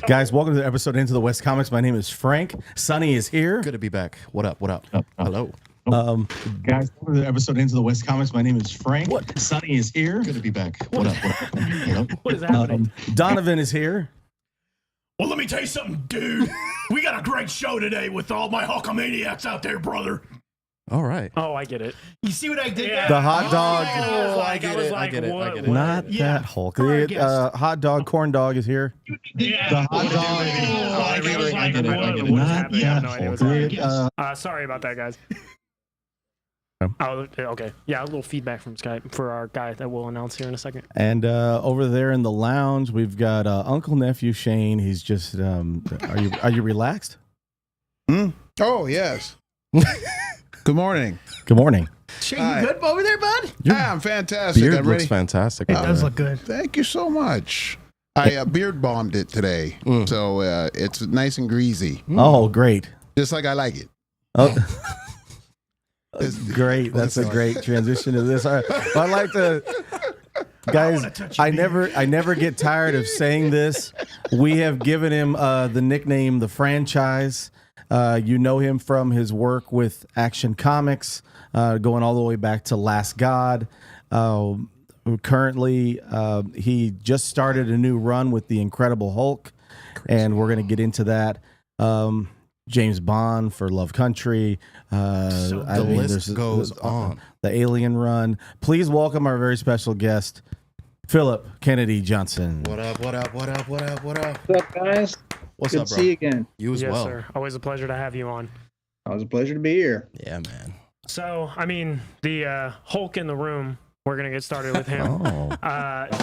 Guys, welcome to the episode Into the West Comics. My name is Frank. Sonny is here. Good to be back. What up? What up? Hello. Guys, welcome to the episode Into the West Comics. My name is Frank. What? Sonny is here. Good to be back. What up? What up? Hello. What is happening? Donovan is here. Well, let me tell you something, dude. We got a great show today with all my Hulkamaniacs out there, brother. All right. Oh, I get it. You see what I did Yeah. there? The hot dog. I get it. I get it. Not Yeah. that Hulk. For our The guest. hot dog, corn dog is here. Yeah. The hot dog. I get it. I get it. What is Not happening? I have no that idea what's Hulk. happening. Sorry about that, guys. Oh, okay. Yeah, a little feedback from Skype for our guy that we'll announce here in a second. And over there in the lounge, we've got Uncle Nephew Shane. He's just. Are you relaxed? Oh, yes. Good morning. Good morning. Shane, Hi. you good over there, bud? I'm fantastic. Beard I'm looks ready. fantastic. It over does there. look good. Thank you so much. I beard bombed it today, so it's nice and greasy, Oh, great. just like I like it. Oh. Great. That's a great transition to this. All right. I'd like to, guys. I never get tired of saying this. We have given him the nickname the Franchise. You know him from his work with Action Comics, going all the way back to Last God. Currently, he just started a new run with the Incredible Hulk, and we're going to get into that. James Bond for Love Country. The list goes on. The Alien run. Please welcome our very special guest, Phillip Kennedy Johnson. What up? What up? What up? What up? What up? What's up, guys? What's Good up, to bro? see you again. You as Yes, well. sir. Always a pleasure to have you on. It was a pleasure to be here. Yeah, man. So, I mean, the Hulk in the room. We're gonna get started with him. Oh.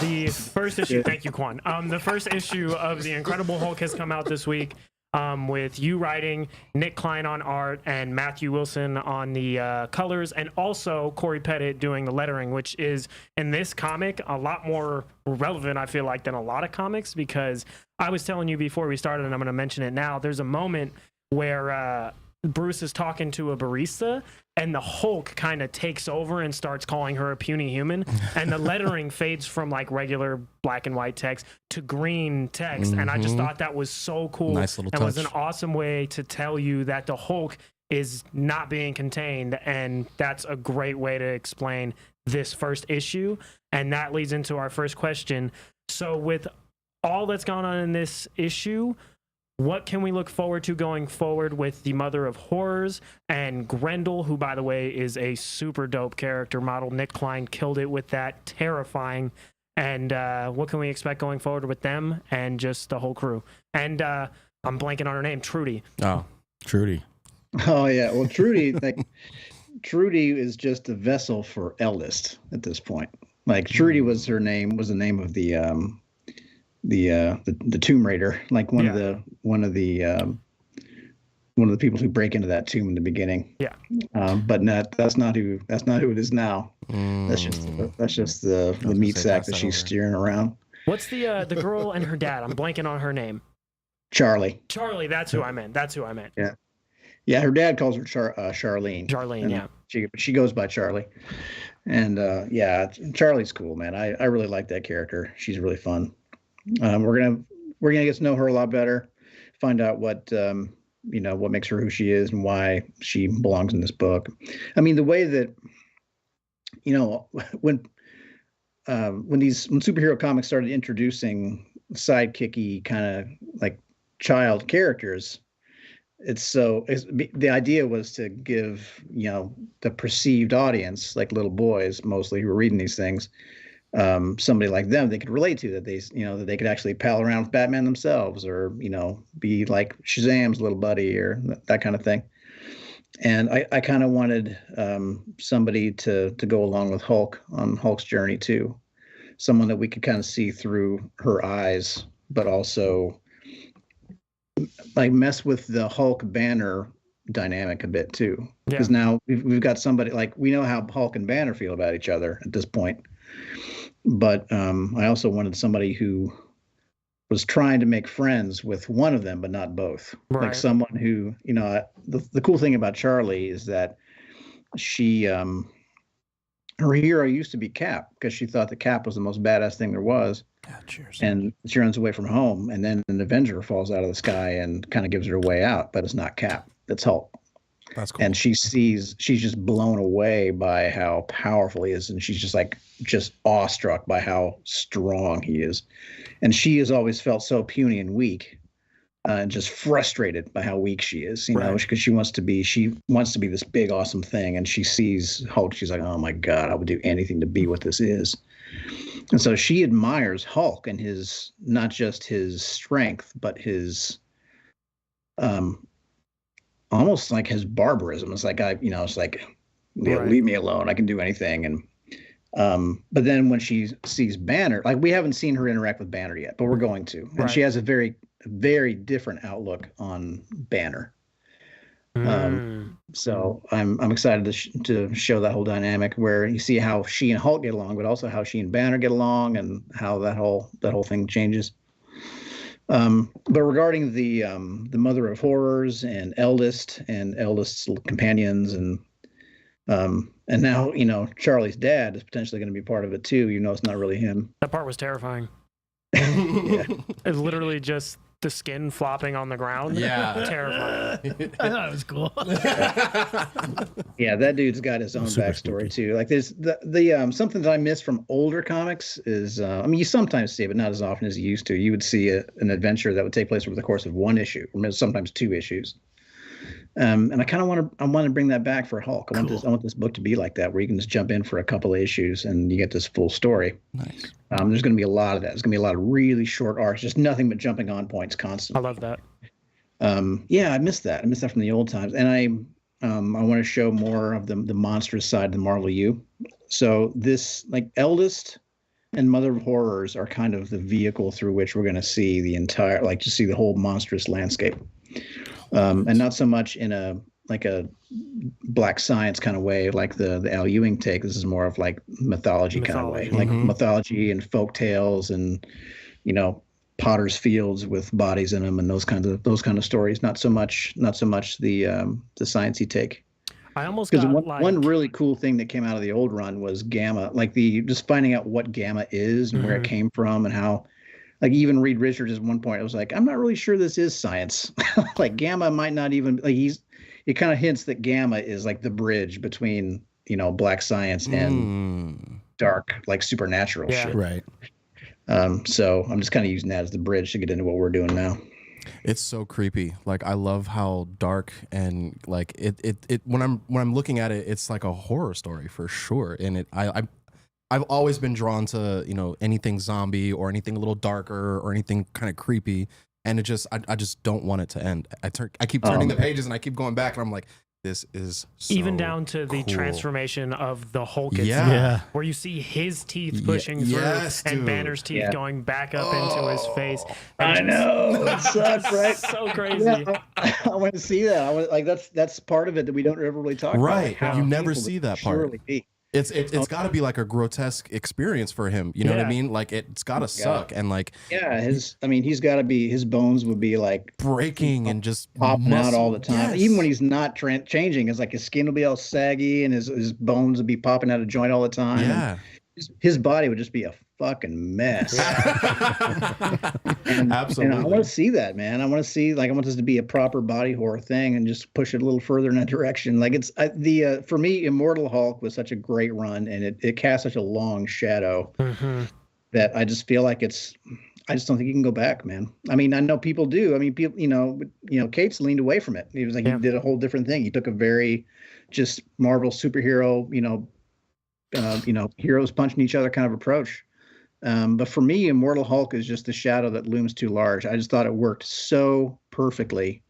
The first issue. Thank you, Quan. The first issue of the Incredible Hulk has come out this week. With you writing, Nick Klein on art, and Matthew Wilson on the colors, and also Corey Pettit doing the lettering, which is in this comic a lot more relevant, I feel like, than a lot of comics, because I was telling you before we started, and I'm going to mention it now, there's a moment where Bruce is talking to a barista, and the Hulk kind of takes over and starts calling her a puny human, and the lettering fades from like regular black and white text to green text, and I just thought that was so cool. Nice little and was an touch. awesome way to tell you that the Hulk is not being contained, and that's a great way to explain this first issue, and that leads into our first question. So with all that's gone on in this issue, what can we look forward to going forward with the Mother of Horrors and Grendel, who, by the way, is a super dope character model? Nick Klein killed it with that. Terrifying. And what can we expect going forward with them and just the whole crew? And I'm blanking on her name, Trudy. Oh, Trudy. Oh yeah. Well, Trudy, Trudy is just a vessel for Eldest at this point. Like Trudy was the name of the Tomb Raider, like one of the people who break into that tomb in the beginning. Yeah. But that's not who it is now. That's just the meat say, sack pass that that she's over. steering around. What's the girl and her dad? I'm blanking on her name. Charlie. Charlie, that's who I meant. Yeah, her dad calls her Charlene. Charlene, And yeah. She goes by Charlie. And yeah, Charlie's cool, man. I really like that character. She's really fun. We're gonna get to know her a lot better, find out what what makes her who she is and why she belongs in this book. I mean, the way that when superhero comics started introducing sidekicky kind of like child characters, the idea was to give the perceived audience, like little boys mostly who are reading these things, somebody like them they could relate to, that that they could actually pal around with Batman themselves, or be like Shazam's little buddy, or that kind of thing. And I kind of wanted somebody to go along with Hulk on Hulk's journey too, someone that we could kind of see through her eyes, but also like mess with the Hulk Banner dynamic a bit too, because now we've got somebody, like, we know how Hulk and Banner feel about each other at this point, but I also wanted somebody who was trying to make friends with one of them but not both. Right. Like someone who, the cool thing about Charlie is that she her hero used to be Cap because she thought that Cap was the most badass thing there was. And she runs away from home, and then an Avenger falls out of the sky and kind of gives her a way out, but it's not Cap, it's Hulk. That's cool. And she's just blown away by how powerful he is, and she's just awestruck by how strong he is. And she has always felt so puny and weak, and just frustrated by how weak she is, you know, because she wants to be this big awesome thing, and she sees Hulk, she's like, oh my God, I would do anything to be what this is. And so she admires Hulk and his, not just his strength, but his almost like his barbarism. It's like, leave me alone. I can do anything. And but then when she sees Banner, like, we haven't seen her interact with Banner yet, but we're going to. And she has a very, very different outlook on Banner. So I'm excited to show that whole dynamic where you see how she and Hulk get along, but also how she and Banner get along, and how that whole thing changes. But regarding the Mother of Horrors and Eldest's companions, and now, you know, Charlie's dad is potentially going to be part of it too. You know, it's not really him. That part was terrifying. Yeah. It's literally just the skin flopping on the ground. Yeah. Terrifying. I thought it was cool. Yeah, that dude's got his own backstory too. Like, there's the something that I miss from older comics is, I mean, you sometimes see it, but not as often as you used to. You would see an adventure that would take place over the course of one issue, or sometimes 2 issues. And I kind of want to bring that back for Hulk. I want this book to be like that, where you can just jump in for a couple of issues and you get this full story. Nice. There's going to be a lot of that. There's going to be a lot of really short arcs, just nothing but jumping on points constantly. I love that. Yeah, I missed that. I missed that from the old times. And I want to show more of the monstrous side of the Marvel U. So this, like, Eldest and Mother of Horrors are kind of the vehicle through which we're going to see the entire, like, just see the whole monstrous landscape. And not so much in a black science kind of way, like the Al Ewing take. This is more of like mythology kind of way, like mythology and folk tales, and, you know, potter's fields with bodies in them, and those kind of stories. Not so much the sciencey take. I almost because got one really cool thing that came out of the old run was Gamma, like just finding out what Gamma is and where it came from, and how. Like, even Reed Richards at one point, I was like, I'm not really sure this is science. Like, Gamma might not even, like, it kind of hints that Gamma is like the bridge between, you know, black science and dark, like, supernatural shit. Right. So I'm just kind of using that as the bridge to get into what we're doing now. It's so creepy. Like, I love how dark, and like it when I'm looking at it, it's like a horror story for sure. And I've always been drawn to, you know, anything zombie or anything a little darker or anything kind of creepy, and it just I just don't want it to end. I keep turning the pages and I keep going back, and I'm like, this is so even down to the cool. transformation of the Hulk itself, Yeah. where you see his teeth pushing through, and Banner's teeth going back up into his face. I know, it sucks, right? So crazy. Yeah, I want to see that. That's part of it that we don't ever really talk about. Right, How you never painful see it that can part. surely be. It's got to be like a grotesque experience for him. You know what I mean? Like, it's got to suck, and like, yeah, his bones would be like breaking and just popping out all the time. Yes. Even when he's not changing, it's like his skin will be all saggy and his bones would be popping out of joint all the time. Yeah. His body would just be a fucking mess. Absolutely. And I want to see that, man. I want this to be a proper body horror thing, and just push it a little further in that direction. Like, it's for me, Immortal Hulk was such a great run, and it cast such a long shadow that I just feel like I just don't think you can go back, man. I mean, I know people do. I mean, people, you know, Cates leaned away from it. He was like, he did a whole different thing. He took a very just Marvel superhero, heroes punching each other kind of approach. But for me, Immortal Hulk is just the shadow that looms too large. I just thought it worked so perfectly,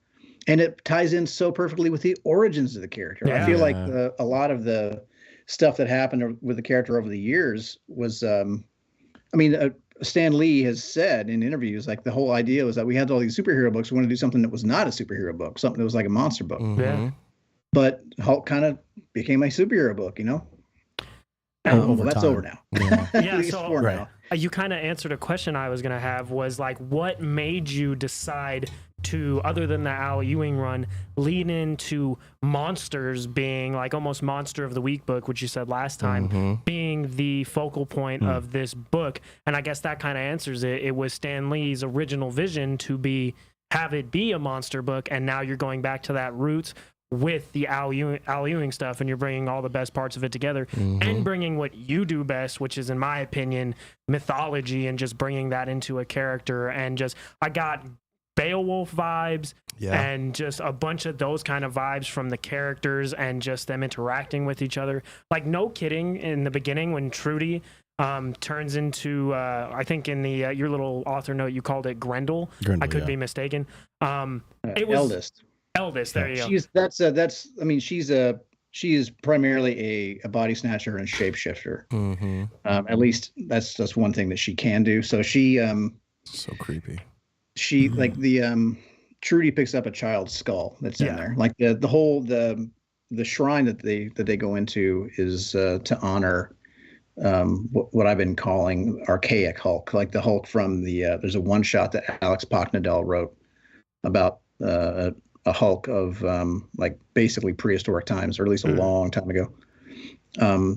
and it ties in so perfectly with the origins of the character. Yeah. I feel like a lot of the stuff that happened with the character over the years was, Stan Lee has said in interviews, like, the whole idea was that we had all these superhero books. We want to do something that was not a superhero book, something that was like a monster book. Yeah. But Hulk kind of became a superhero book, you know? Well, that's over now. Yeah, so you kind of answered a question I was going to have, was like, what made you decide to, other than the Al Ewing run, lean into monsters being like almost Monster of the Week book, which you said last time, being the focal point of this book. And I guess that kind of answers it. It was Stan Lee's original vision to have it be a monster book, and now you're going back to that roots with the Al Ewing stuff, and you're bringing all the best parts of it together and bringing what you do best, which is, in my opinion, mythology, and just bringing that into a character. And just, I got Beowulf vibes and just a bunch of those kind of vibes from the characters and just them interacting with each other. Like, no kidding, in the beginning when Trudy turns into, I think in the your little author note you called it Grendel. I could be mistaken. It was Eldest. There you go. She is primarily a body snatcher and shapeshifter. At least that's one thing that she can do. So she so creepy. She like the Trudy picks up a child's skull that's in there. Like the shrine that they go into is to honor what I've been calling archaic Hulk, like the Hulk from the there's a one shot that Alex Pocknadell wrote about a Hulk of like basically prehistoric times, or at least a long time ago.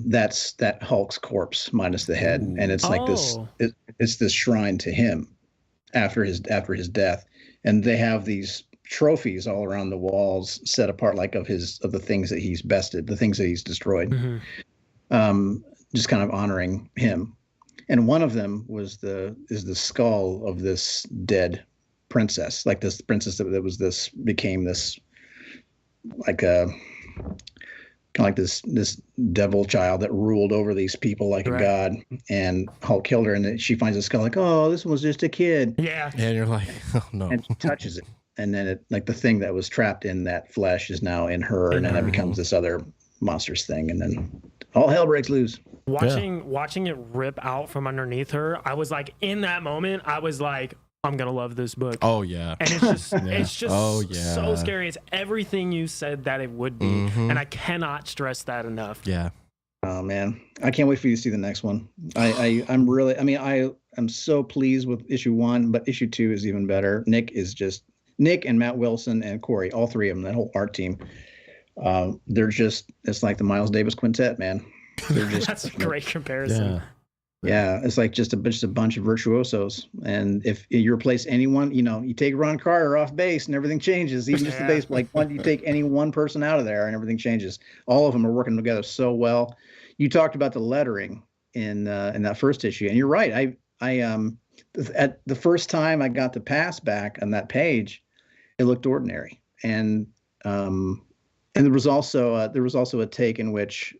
That's that Hulk's corpse minus the head, and it's like this. It's this shrine to him after his death, and they have these trophies all around the walls set apart, like of the things that he's bested, the things that he's destroyed, just kind of honoring him. And one of them is the skull of this dead princess, like this princess that became this like a kind of like this devil child that ruled over these people like a god. And Hulk killed her, and she finds a skull, like, oh, this was just a kid. And you're like, oh no. And she touches it, and then it, like, the thing that was trapped in that flesh is now in her, and then it becomes this other monstrous thing, and then all hell breaks loose. Watching it rip out from underneath her, I was like, in that moment, I was like, I'm gonna love this book. Oh yeah. And it's just it's just so scary. It's everything you said that it would be. And I cannot stress that enough. Yeah. Oh man, I can't wait for you to see the next one. I'm so pleased with issue 1, but issue 2 is even better. Nick and Matt Wilson and Corey, all three of them, that whole art team. It's like the Miles Davis quintet, man. They're just That's a great comparison. Yeah, it's like just a bunch of virtuosos. And if you replace anyone, you take Ron Carter off base and everything changes. Even just the base, like, you take any one person out of there and everything changes. All of them are working together so well. You talked about the lettering in that first issue, and you're right. At the first time I got the pass back on that page, it looked ordinary, and there was also a take in which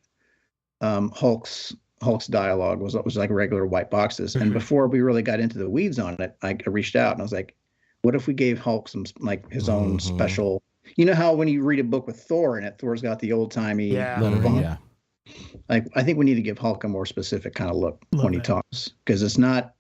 Hulk's dialogue was like regular white boxes. And before we really got into the weeds on it, I reached out and I was like, what if we gave Hulk some, like, his own special, you know how when you read a book with Thor in it, Thor's got the old timey little like, I think we need to give Hulk a more specific kind of look when he talks, because it's not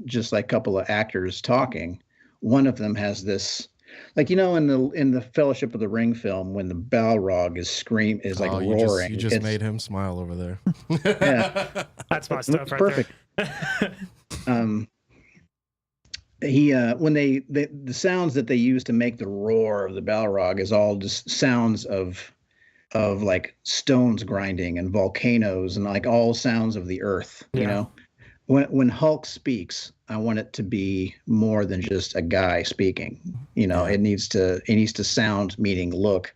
just like a couple of actors talking. One of them has this, like, in the Fellowship of the Ring film, when the Balrog is roaring. You just made him smile over there. Yeah, that's my stuff right perfect. There. When the sounds that they use to make the roar of the Balrog is all just sounds of like stones grinding and volcanoes and like all sounds of the earth. When Hulk speaks, I want it to be more than just a guy speaking. It needs to sound, meaning look,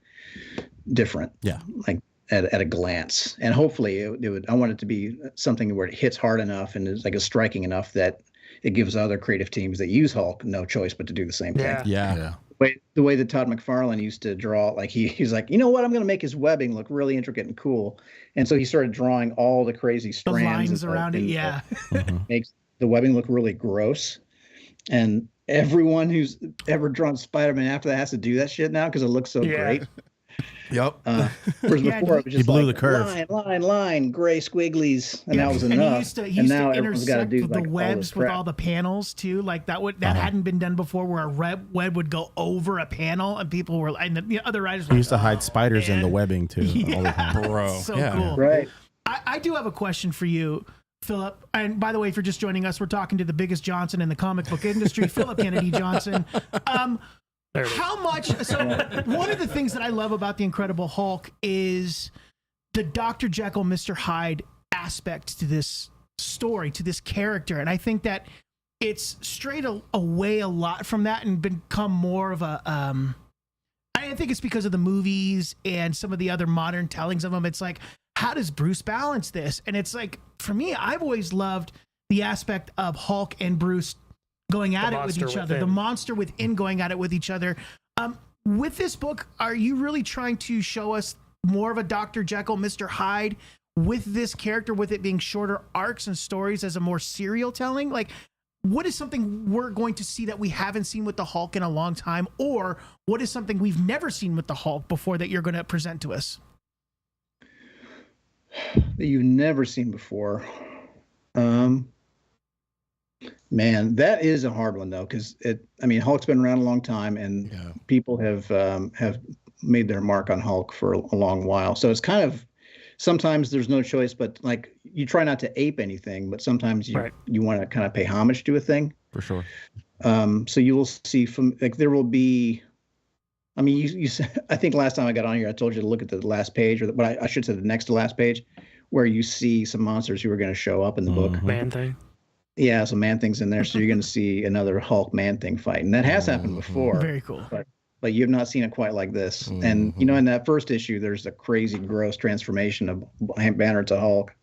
different. Yeah, like at a glance. And hopefully I want it to be something where it hits hard enough and is like a striking enough that it gives other creative teams that use Hulk no choice but to do the same thing. Yeah. The way that Todd McFarlane used to draw, like he's like, you know what, I'm going to make his webbing look really intricate and cool. And so he started drawing all the crazy strands. The lines around it, makes the webbing look really gross. And everyone who's ever drawn Spider-Man after that has to do that shit now because it looks so great. Yep. Whereas before it was just blew like the curve. line, gray squigglies, and that was enough. And he used now to everyone's got to intersect do the webs with all the panels too. Like that hadn't been done before, where a web would go over a panel, and people were, and the other writers used to hide spiders in the webbing too. All the time. Bro. So cool. Right. I do have a question for you, Philip. And by the way, if you're just joining us, we're talking to the biggest Johnson in the comic book industry, Phillip Kennedy Johnson. There it is. How much? So one of the things that I love about the Incredible Hulk is the Dr. Jekyll, Mr. Hyde aspect to this story, to this character, and I think that it's strayed away a lot from that and become more of a. I think it's because of the movies and some of the other modern tellings of them. It's like, how does Bruce balance this? And it's like, for me, I've always loved the aspect of Hulk and Bruce going at it with each other, the monster within going at it with each other. With this book, are you really trying to show us more of a Dr. Jekyll, Mr. Hyde with this character, with it being shorter arcs and stories as a more serial telling? Like, what is something we're going to see that we haven't seen with the Hulk in a long time? Or what is something we've never seen with the Hulk before that you're going to present to us? That you've never seen before. Man, that is a hard one though, because Hulk's been around a long time, and people have made their mark on Hulk for a long while. So it's kind of, sometimes there's no choice, but like, you try not to ape anything, but sometimes you want to kind of pay homage to a thing. For sure. So you will see there will be. I mean, you I think last time I got on here, I told you to look at the last page, but I should say the next to last page, where you see some monsters who are going to show up in the book. Man-Thing. Yeah, some Man-Things in there, so you're going to see another Hulk Man-Thing fight, and that has happened before. Very cool. But you have not seen it quite like this. And in that first issue, there's a crazy, gross transformation of Banner to Hulk.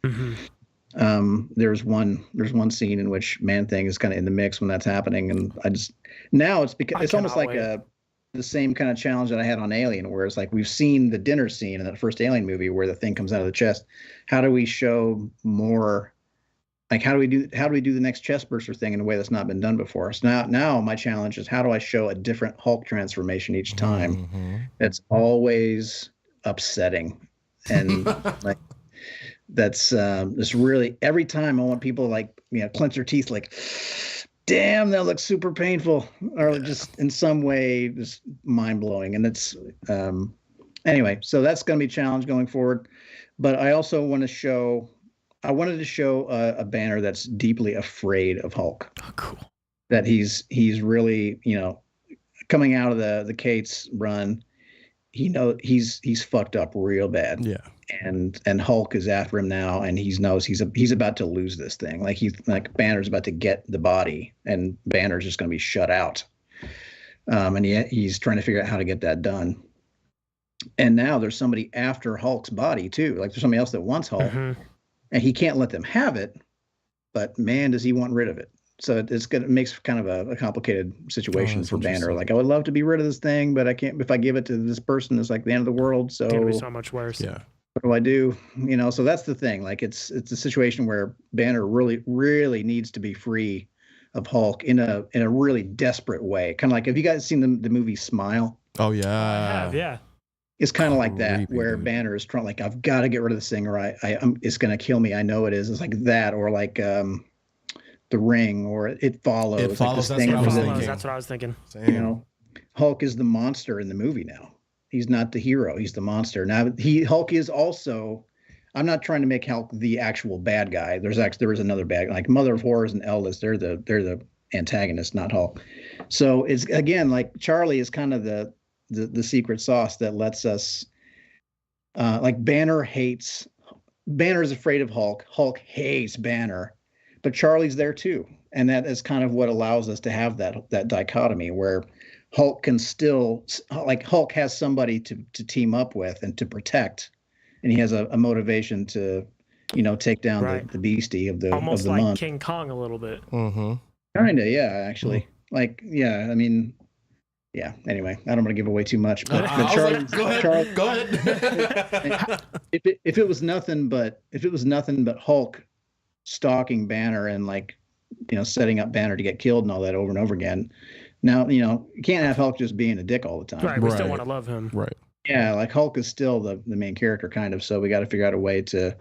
There's one scene in which Man-Thing is kind of in the mix when that's happening, and it's almost like the same kind of challenge that I had on Alien, where it's like, we've seen the dinner scene in that first Alien movie where the thing comes out of the chest. How do we show more? Like, how do we do the next chest burster thing in a way that's not been done before? So now my challenge is, how do I show a different Hulk transformation each time? That's always upsetting, and like, that's really, every time I want people to clench their teeth, like, damn, that looks super painful, or just in some way just mind blowing. And it's anyway, so that's going to be a challenge going forward. But I also wanted to show a Banner that's deeply afraid of Hulk. Oh, cool. That he's really, coming out of the Cates run, he's fucked up real bad. Yeah. And Hulk is after him now, and he knows he's about to lose this thing. Like Banner's about to get the body, and Banner's just going to be shut out. And he's trying to figure out how to get that done. And now there's somebody after Hulk's body too. Like, there's somebody else that wants Hulk. And he can't let them have it, but man, does he want rid of it. So it makes kind of a complicated situation for Banner. Like, I would love to be rid of this thing, but I can't. If I give it to this person, it's like the end of the world. So it's gonna be so much worse. Yeah. What do I do? So that's the thing. Like, it's a situation where Banner really, really needs to be free of Hulk in a really desperate way. Kind of like, have you guys seen the movie Smile? Oh yeah. Yeah. It's kind of like that, Creepy, where dude. Banner is trying, like, I've got to get rid of this thing, or it's going to kill me. I know it is. It's like that, or like The Ring, or It Follows. It Follows, Like, this that's what I was thing thinking. That's what I was thinking. Same. Hulk is the monster in the movie now. He's not the hero. He's the monster. Now Hulk is also. I'm not trying to make Hulk the actual bad guy. There is another bad guy, like Mother of Horrors and Eldest. They're the antagonist, not Hulk. So it's, again, like, Charlie is kind of the secret sauce that lets us, like, Banner is afraid of Hulk. Hulk hates Banner, but Charlie's there too. And that is kind of what allows us to have that dichotomy where Hulk can still, like, Hulk has somebody to team up with and to protect. And he has a motivation to, take down the beastie of the almost of the like month. King Kong a little bit. Kind of, yeah, actually. Like, yeah, I mean, yeah. Anyway, I don't want to give away too much, but Go ahead. if it was nothing but Hulk stalking Banner and, like, setting up Banner to get killed and all that over and over again. Now, you can't have Hulk just being a dick all the time. Right. We still want to love him. Right. Yeah, like, Hulk is still the main character, kind of. So we got to figure out a way to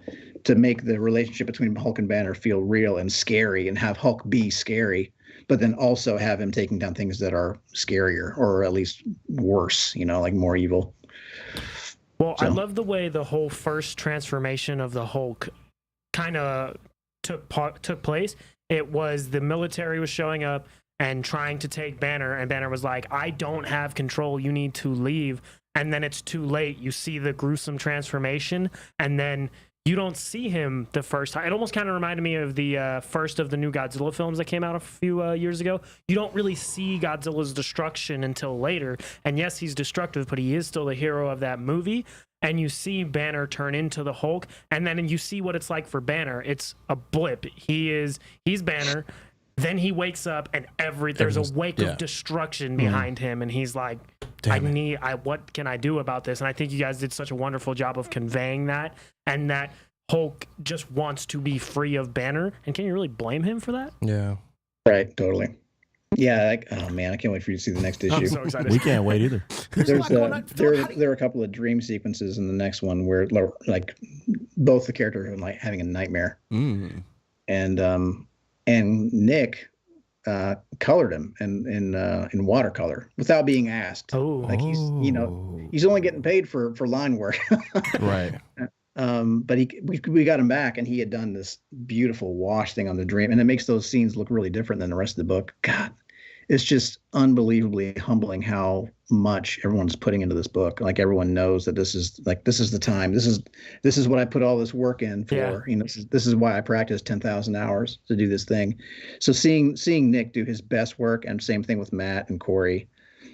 make the relationship between Hulk and Banner feel real and scary, and have Hulk be scary, but then also have him taking down things that are scarier, or at least worse, like more evil. Well, I love the way the whole first transformation of the Hulk kind of took place. It was the military was showing up, and trying to take Banner, and Banner was like, I don't have control, you need to leave. And then it's too late. You see the gruesome transformation, and then you don't see him the first time. It almost kind of reminded me of the first of the new Godzilla films that came out a few years ago. You don't really see Godzilla's destruction until later. And yes, he's destructive, but he is still the hero of that movie. And you see Banner turn into the Hulk, and then you see what it's like for Banner. It's a blip. He's Banner. Then he wakes up, and there's a wake of destruction behind him, and he's like, what can I do about this? And I think you guys did such a wonderful job of conveying that, and that Hulk just wants to be free of Banner. And can you really blame him for that? Yeah. Right. Totally. Yeah. Oh man, I can't wait for you to see the next issue. I'm so excited. We can't wait either. There are a couple of dream sequences in the next one where like both the characters are like having a nightmare, and Nick colored him in watercolor without being asked. Like he's only getting paid for line work. Right. But we got him back, and he had done this beautiful wash thing on the dream, and it makes those scenes look really different than the rest of the book. God, it's just unbelievably humbling how much everyone's putting into this book. Like everyone knows that this is the time. This is what I put all this work in for. Yeah. You know, this is why I practiced 10,000 hours to do this thing. So seeing Nick do his best work, and same thing with Matt and Corey,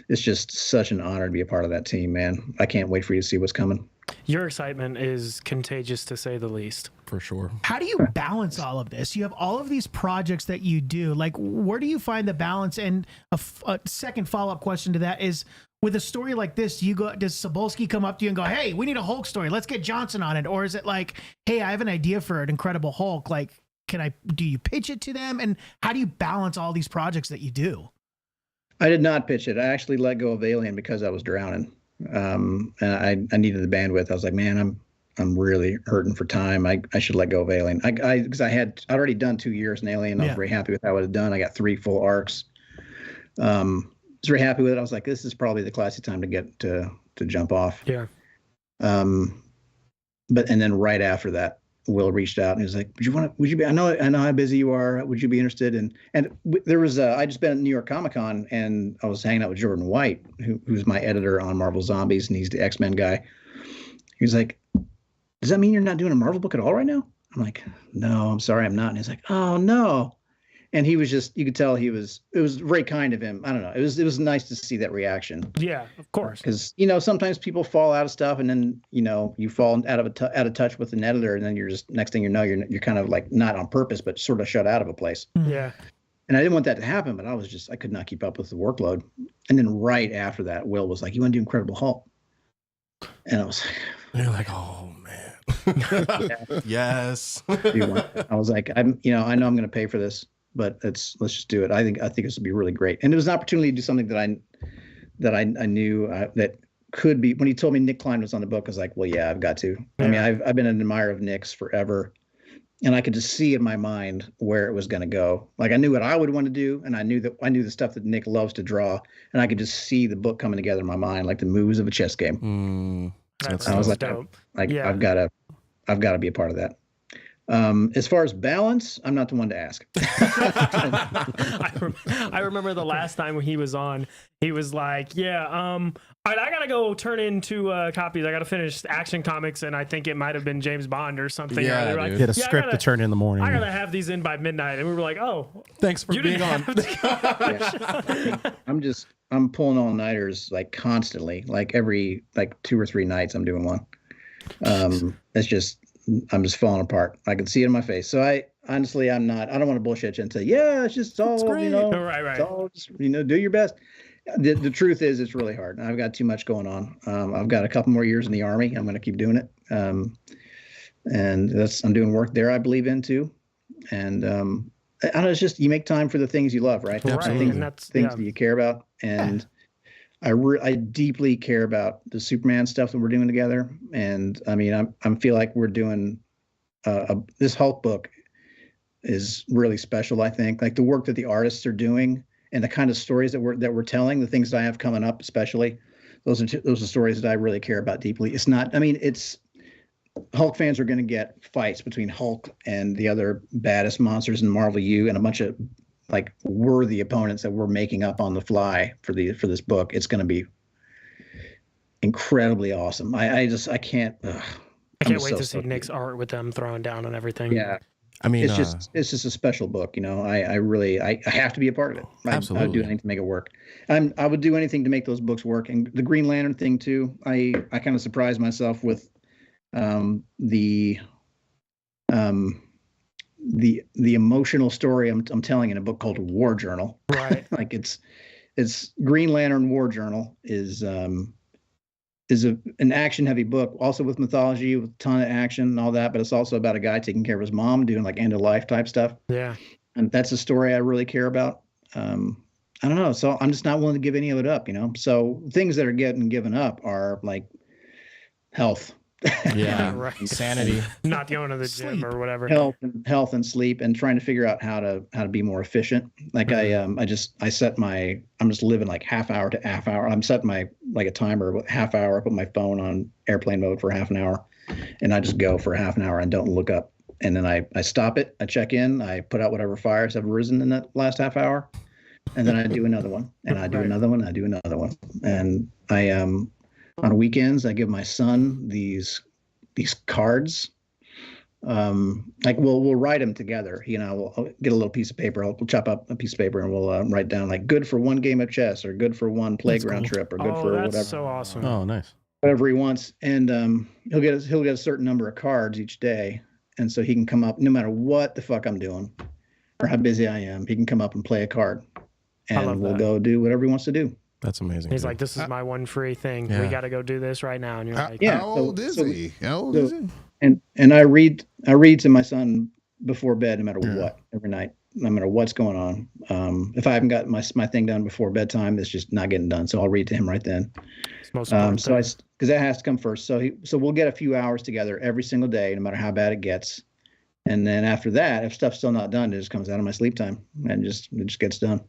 it's just such an honor to be a part of that team, man. I can't wait for you to see what's coming. Your excitement is contagious, to say the least. For sure. How do you balance all of this? You have all of these projects that you do. Like, where do you find the balance? And a second follow-up question to that is, with a story like this, does Cebulski come up to you and go, hey, we need a Hulk story, let's get Johnson on it? Or is it like, hey, I have an idea for an Incredible Hulk, like, do you pitch it to them? And how do you balance all these projects that you do? I did not pitch it. I actually let go of Alien because I was drowning. And I needed the bandwidth. I was like, man, I'm really hurting for time. I should let go of Alien. Because I'd already done 2 years in Alien. I was very happy with how I had done. I got 3 full arcs. I was very happy with it. I was like, this is probably the classy time to get to jump off. Yeah. And then right after that, Will reached out and he was like, would you be, I know how busy you are. Would you be interested in, and there was, I just been at New York Comic-Con, and I was hanging out with Jordan White, who's my editor on Marvel Zombies, and he's the X-Men guy. He was like, does that mean you're not doing a Marvel book at all right now? I'm like, no, I'm sorry, I'm not. And he's like, oh no. And he was just, you could tell it was very kind of him. I don't know. It was nice to see that reaction. Yeah, of course. Because, sometimes people fall out of stuff, and then, you fall out of touch with an editor, and then you're just, next thing you know, you're kind of like not on purpose, but sort of shut out of a place. Yeah. And I didn't want that to happen, but I could not keep up with the workload. And then right after that, Will was like, you want to do Incredible Hulk? And I was like, you're like, oh man. Yes. I was like, I know I'm going to pay for this, but let's just do it. I think this would be really great. And it was an opportunity to do something that I knew that could be. When he told me Nick Klein was on the book, I was like, well, yeah, I've got to. Yeah. I mean, I've been an admirer of Nick's forever, and I could just see in my mind where it was going to go. Like I knew what I would want to do, and I knew the stuff that Nick loves to draw, and I could just see the book coming together in my mind, like the moves of a chess game. That's I was like, dope. I've got to be a part of that. As far as balance, I'm not the one to ask. I remember the last time when he was on, he was like, yeah, all right, I gotta go turn into copies. I gotta finish Action Comics, and I think it might have been James Bond or something. Yeah, they were like, get a script to turn in the morning. I gotta have these in by midnight, and we were like, oh, thanks for being on. I'm pulling all-nighters like constantly, like every 2 or 3 nights I'm doing one. I'm just falling apart. I can see it in my face. So I honestly, I don't want to bullshit you and say, yeah, it's all, right. It's all just, do your best. The truth is it's really hard. I've got too much going on. I've got a couple more years in the Army. I'm going to keep doing it. And I'm doing work there I believe in too. And I don't know, it's just, you make time for the things you love, right? Absolutely. Things that you care about. And I deeply care about the Superman stuff that we're doing together. And I mean, I feel like we're doing this Hulk book is really special. I think like the work that the artists are doing and the kind of stories that we're telling, the things that I have coming up, especially those are stories that I really care about deeply. It's not, I mean, it's Hulk fans are going to get fights between Hulk and the other baddest monsters in Marvel U and a bunch of like worthy opponents that we're making up on the fly for this book, it's going to be incredibly awesome. I can't. I can't wait to see Nick's art with them throwing down and everything. Yeah. I mean, it's just a special book, you know. I really have to be a part of it. Absolutely. I would do anything to make it work. I would do anything to make those books work. And the Green Lantern thing too. I kind of surprised myself with the emotional story I'm telling in a book called War Journal. Right. Like it's Green Lantern War Journal is an action heavy book, also with mythology, with a ton of action and all that, but it's also about a guy taking care of his mom, doing like end of life type stuff. Yeah. And that's a story I really care about. I don't know. So I'm just not willing to give any of it up, you know? So things that are getting given up are like health. yeah, Right. sanity. Not the owner of the gym or whatever. health and sleep, and trying to figure out how to be more efficient. Like I'm just living like half hour to half hour. I'm setting my like a timer half hour, put my phone on airplane mode for half an hour, and I just go for half an hour and don't look up. And then I stop it, I check in, I put out whatever fires have risen in that last half hour, and then I do another one, and I do another one, I do another one. And on weekends, I give my son these cards. Like we'll write them together. You know, we'll get a little piece of paper. We'll chop up a piece of paper and we'll write down like good for one game of chess, or good for one playground trip, or good for that's whatever. so awesome. Oh, nice. Whatever he wants. And he'll get a certain number of cards each day, and so he can come up no matter what the fuck I'm doing or how busy I am. He can come up and play a card, and we'll go do whatever he wants to do. That's amazing. He's like, this is my one free thing. Yeah. We got to go do this right now. And you're like, How old is he? How old is he? And I read to my son before bed, no matter what, every night, no matter what's going on. If I haven't got my thing done before bedtime, it's just not getting done. So I'll read to him right then. it's most important thing. Because that has to come first. So we'll get a few hours together every single day, no matter how bad it gets. And then after that, if stuff's still not done, it just comes out of my sleep time and it just gets done.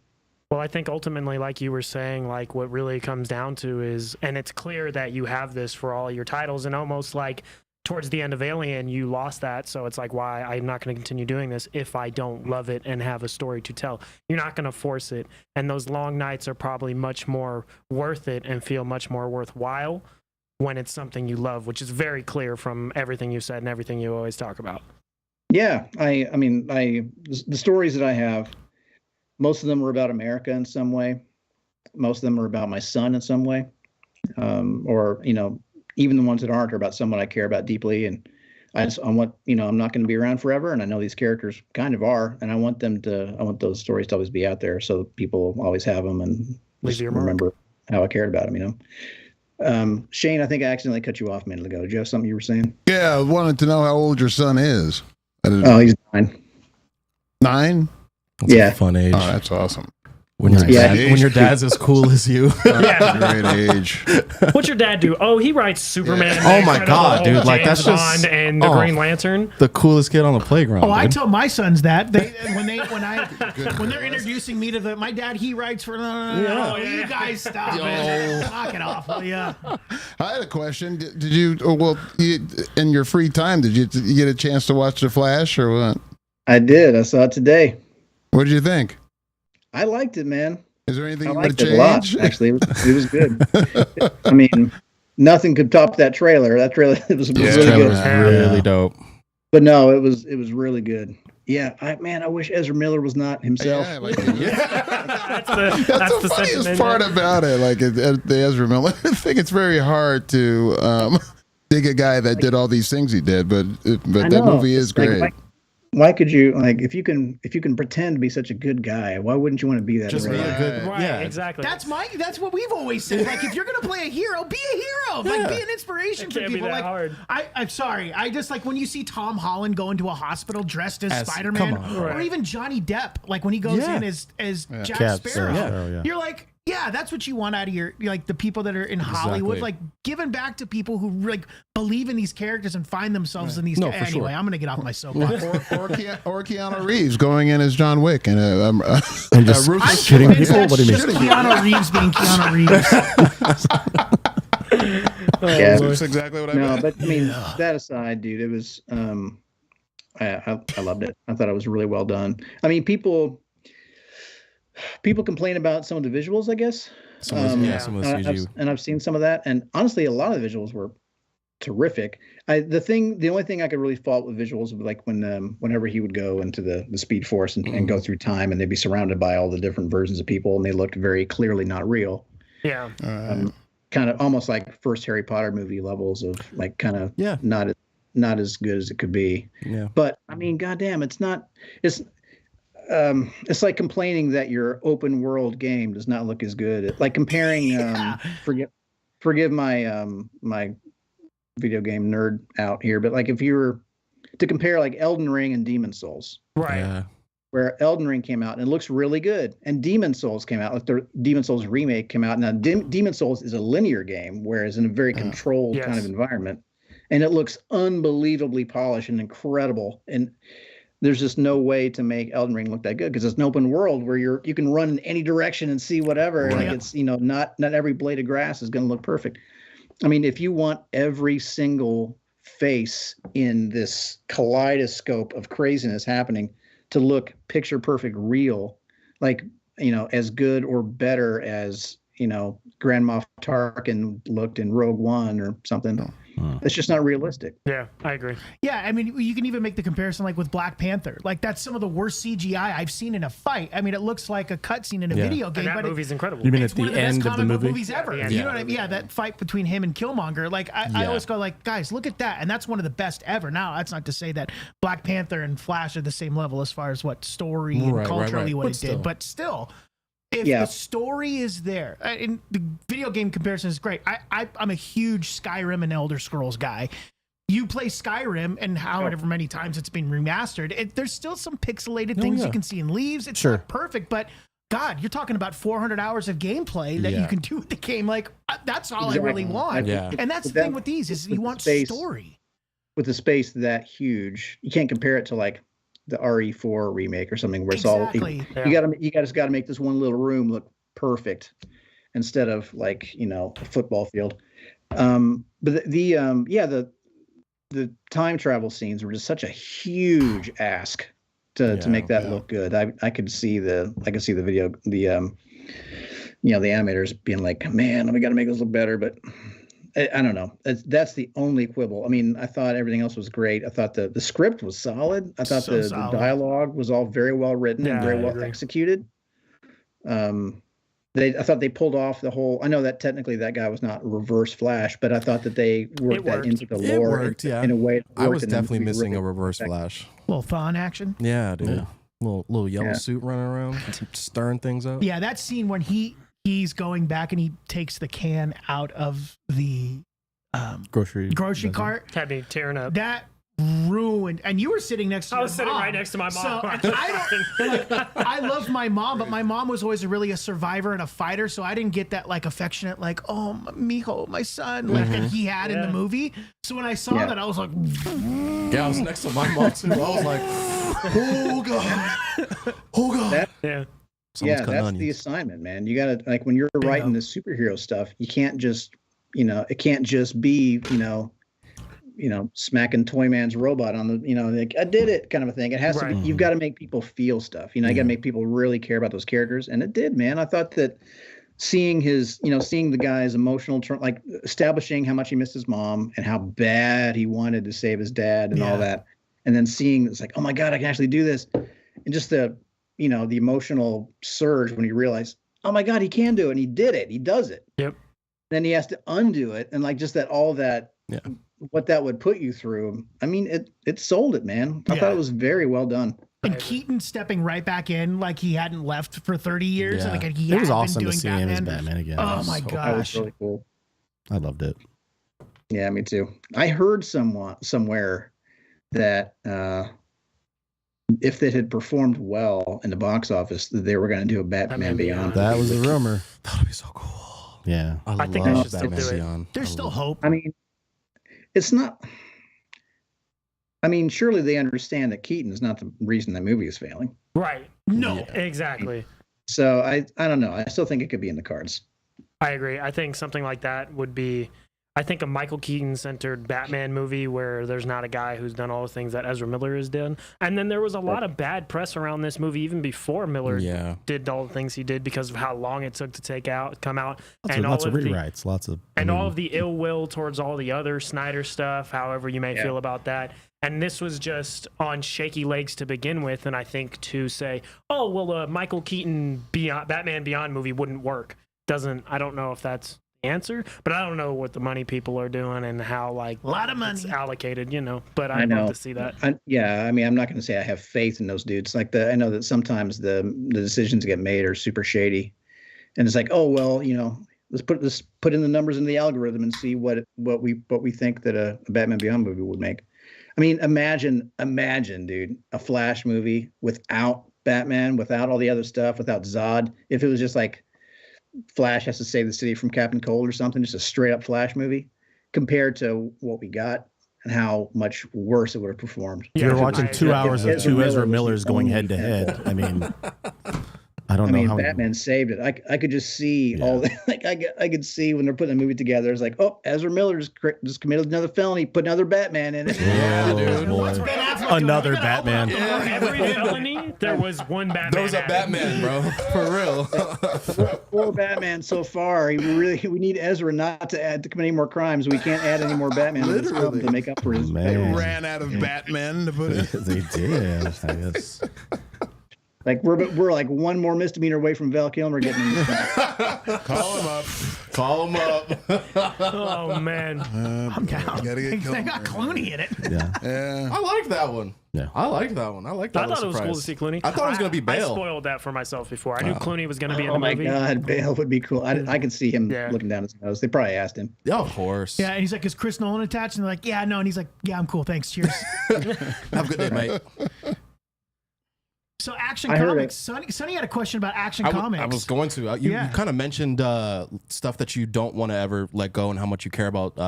Well, I think ultimately, like you were saying, like what really comes down to is, and it's clear that you have this for all your titles, and almost like towards the end of Alien, you lost that. So it's like, why I'm not going to continue doing this if I don't love it and have a story to tell. You're not going to force it. And those long nights are probably much more worth it and feel much more worthwhile when it's something you love, which is very clear from everything you said and everything you always talk about. Yeah. I mean, the stories that I have, most of them are about America in some way. Most of them are about my son in some way. Or, you know, even the ones that aren't are about someone I care about deeply. And I want, you know, I'm not going to be around forever. And I know these characters kind of are. And I want those stories to always be out there so people always have them and just remember how I cared about them, you know. Shane, I think I accidentally cut you off a minute ago. Did you have something you were saying? Yeah, I wanted to know how old your son is. Oh, he's 9. 9? That's a fun age. Oh, that's awesome. When your dad's as cool as you. Great age. What's your dad do? Oh, he writes Superman. Oh my God, dude! Like that's just Bond and the Green Lantern. The coolest kid on the playground. Oh, I dude. tell my sons that when they're introducing me to my dad, he writes for you guys stop it, knock it off. Yeah. I had a question. Did you? In your free time, did you get a chance to watch The Flash or what? I did. I saw it today. What did you think? I liked it, man. Is there anything I you would liked it a lot, change? actually. It was good. I mean, nothing could top that trailer. That trailer was really good. Was really dope. But no, it was really good. Yeah, I wish Ezra Miller was not himself. Yeah, like, That's that's the funniest part about it. Like the Ezra Miller thing, it's very hard to dig a guy that did all these things he did, but that movie is great. Like, why could you, like, if you can pretend to be such a good guy, why wouldn't you want to be that? Just be a good, Right, yeah, exactly. That's what we've always said. Like, if you're gonna play a hero, be a hero. Like, be an inspiration It for can't be people. that Like, hard. I'm sorry. I just like when you see Tom Holland go into a hospital dressed as Spider-Man, come on. or Right. even Johnny Depp, like when he goes in as Jack Cap Sparrow. Sparrow, You're like, yeah, that's what you want out of your, like, the people that are in Hollywood, like giving back to people who like believe in these characters and find themselves in these. No, for anyway, sure. I'm gonna get off my soapbox. or Keanu Reeves going in as John Wick and I'm just Rufus kidding Convinced people. that's What do you just mean? Keanu Reeves being Keanu Reeves. Yeah. That's exactly what I No, meant. but I mean, that aside, dude, it was I loved it. I thought it was really well done. I mean, people people complain about some of the visuals, I guess. Some of the CG. And I've seen some of that, and honestly, a lot of the visuals were terrific. The only thing I could really fault with visuals was like whenever he would go into the Speed Force and go through time, and they'd be surrounded by all the different versions of people, and they looked very clearly not real. Yeah. Kind of almost like first Harry Potter movie levels of like kind of not as good as it could be. Yeah. But I mean, goddamn, it's like complaining that your open world game does not look as good. Like comparing, forgive my my video game nerd out here, but like if you were to compare like Elden Ring and Demon Souls, Right. Yeah. where Elden Ring came out and it looks really good, and Demon Souls came out, like the Demon Souls remake came out. Now Demon Souls is a linear game, whereas in a very controlled kind of environment, and it looks unbelievably polished and incredible. And there's just no way to make Elden Ring look that good because it's an open world where you can run in any direction and see whatever. Right. Like it's not every blade of grass is going to look perfect. I mean, if you want every single face in this kaleidoscope of craziness happening to look picture perfect real, like, as good or better as, Grand Moff Tarkin looked in Rogue One or something, it's just not realistic. Yeah, I agree. Yeah, I mean, you can even make the comparison like with Black Panther. Like that's some of the worst CGI I've seen in a fight. I mean, it looks like a cutscene in a video game, And that but movie's incredible. You mean it's at one the of the best end of the comic book movie? movies ever. Yeah. You know what I mean? Yeah, that fight between him and Killmonger. Like I always go like, guys, look at that, and that's one of the best ever. Now, that's not to say that Black Panther and Flash are the same level as far as what story and culturally what But it still. did, but still. If the story is there, and the video game comparison is great. I'm a huge Skyrim and Elder Scrolls guy. You play Skyrim, and however many times it's been remastered, there's still some pixelated things you can see in leaves. It's not perfect, but God, you're talking about 400 hours of gameplay that you can do with the game. Like that's all I really want. Yeah. And that's the thing with these is you want story. With the space that huge, you can't compare it to like the RE4 remake or something where it's all you guys got to make this one little room look perfect instead of like a football field. But the time travel scenes were just such a huge ask to make that look good. I could see the video the animators being like, man, we got to make this look better, but I don't know. That's the only quibble. I mean, I thought everything else was great. I thought the script was solid. I thought the dialogue was all very well written and very well executed. I thought they pulled off the whole. I know that technically that guy was not Reverse Flash, but I thought that they worked that into the lore in a way. I was definitely missing a Reverse Flash. Little Thawne action. Yeah, dude. Yeah. Little yellow suit running around, stirring things up. Yeah, that scene when he's going back and he takes the can out of the grocery cart. Had me tearing up. That ruined. And you were sitting next to I was sitting right next to my mom. So I love my mom, but my mom was always really a survivor and a fighter, so I didn't get that like affectionate, like, oh, mijo, my son, like that he had in the movie. So when I saw that, I was like, I was next to my mom too. I was like, oh god, oh god. That's the assignment, man. You gotta, like, when you're writing the superhero stuff, you can't just, it can't just be, smacking Toyman's robot on the, like, I did it kind of a thing. It has to be, you've got to make people feel stuff. You got to make people really care about those characters. And it did, man. I thought that seeing seeing the guy's emotional turn, like establishing how much he missed his mom and how bad he wanted to save his dad and all that. And then seeing it's like, oh my God, I can actually do this. And just the emotional surge when he realized, oh my God, he can do it. And he did it. He does it. Yep. Then he has to undo it. And like just that, all that, what that would put you through. I mean, it sold it, man. I thought it was very well done. And Keaton stepping right back in like he hadn't left for 30 years. Yeah. And like it was awesome to see him as Batman again. Oh my gosh. That was really cool. I loved it. Yeah, me too. I heard somewhere that if it had performed well in the box office, that they were going to do a Batman Beyond. That was a rumor. That would be so cool. Yeah. I think they should Batman still do it. Beyond. There's still hope. I mean, it's not. I mean, surely they understand that Keaton is not the reason that movie is failing. Right. No, exactly. So I don't know. I still think it could be in the cards. I agree. I think something like that would be I think, a Michael Keaton-centered Batman movie where there's not a guy who's done all the things that Ezra Miller has done. And then there was a lot of bad press around this movie even before Miller did all the things he did because of how long it took to come out. Lots of rewrites, all of the ill will towards all the other Snyder stuff, however you may feel about that. And this was just on shaky legs to begin with. And I think to say, oh, well, Michael Keaton Batman Beyond movie wouldn't work. I don't know if that's answer, but I don't know what the money people are doing and how a lot of money it's allocated, but I'd love to see that. I mean, I'm not going to say I have faith in those dudes. I know that sometimes the decisions that get made are super shady, and it's like, oh well, let's put in the numbers in the algorithm and see what we think that a Batman Beyond movie would make. I mean, imagine, dude, a Flash movie without Batman, without all the other stuff, without Zod. If it was just like Flash has to save the city from Captain Cold or something, just a straight up Flash movie, compared to what we got and how much worse it would have performed. You're watching 2 hours of two Ezra Millers going head to head. I mean, I mean, how Batman saved it. I could just see all that. I could see when they're putting the movie together. It's like, oh, Ezra Miller just committed another felony, put another Batman in it. Yeah, dude. Another Batman. For every felony, there was one Batman. There was a Batman, bro. For real. Poor Batman so far. We need Ezra not to commit any more crimes. We can't add any more Batman to this film to make up for his. They ran out of Batman to put in. They did, I guess. We're like one more misdemeanor away from Val Kilmer getting in this film. Call him up. Oh man, I'm down. Gotta get They got Clooney in it. Yeah. I liked that one. Yeah. I liked that one. I liked that. I thought it was cool to see Clooney. I thought it was going to be Bale. I spoiled that for myself before. I knew Clooney was going to be in the Oh my movie. God, Bale would be cool. I could see him looking down his nose. They probably asked him. Yeah, of course. Yeah, and he's like, is Chris Nolan attached? And they're like, yeah, no. And he's like, yeah, I'm cool. Thanks. Cheers. Have a good day, mate. So Action Comics. Sonny had a question about Action Comics. I was going to. You kind of mentioned stuff that you don't want to ever let go and how much you care about,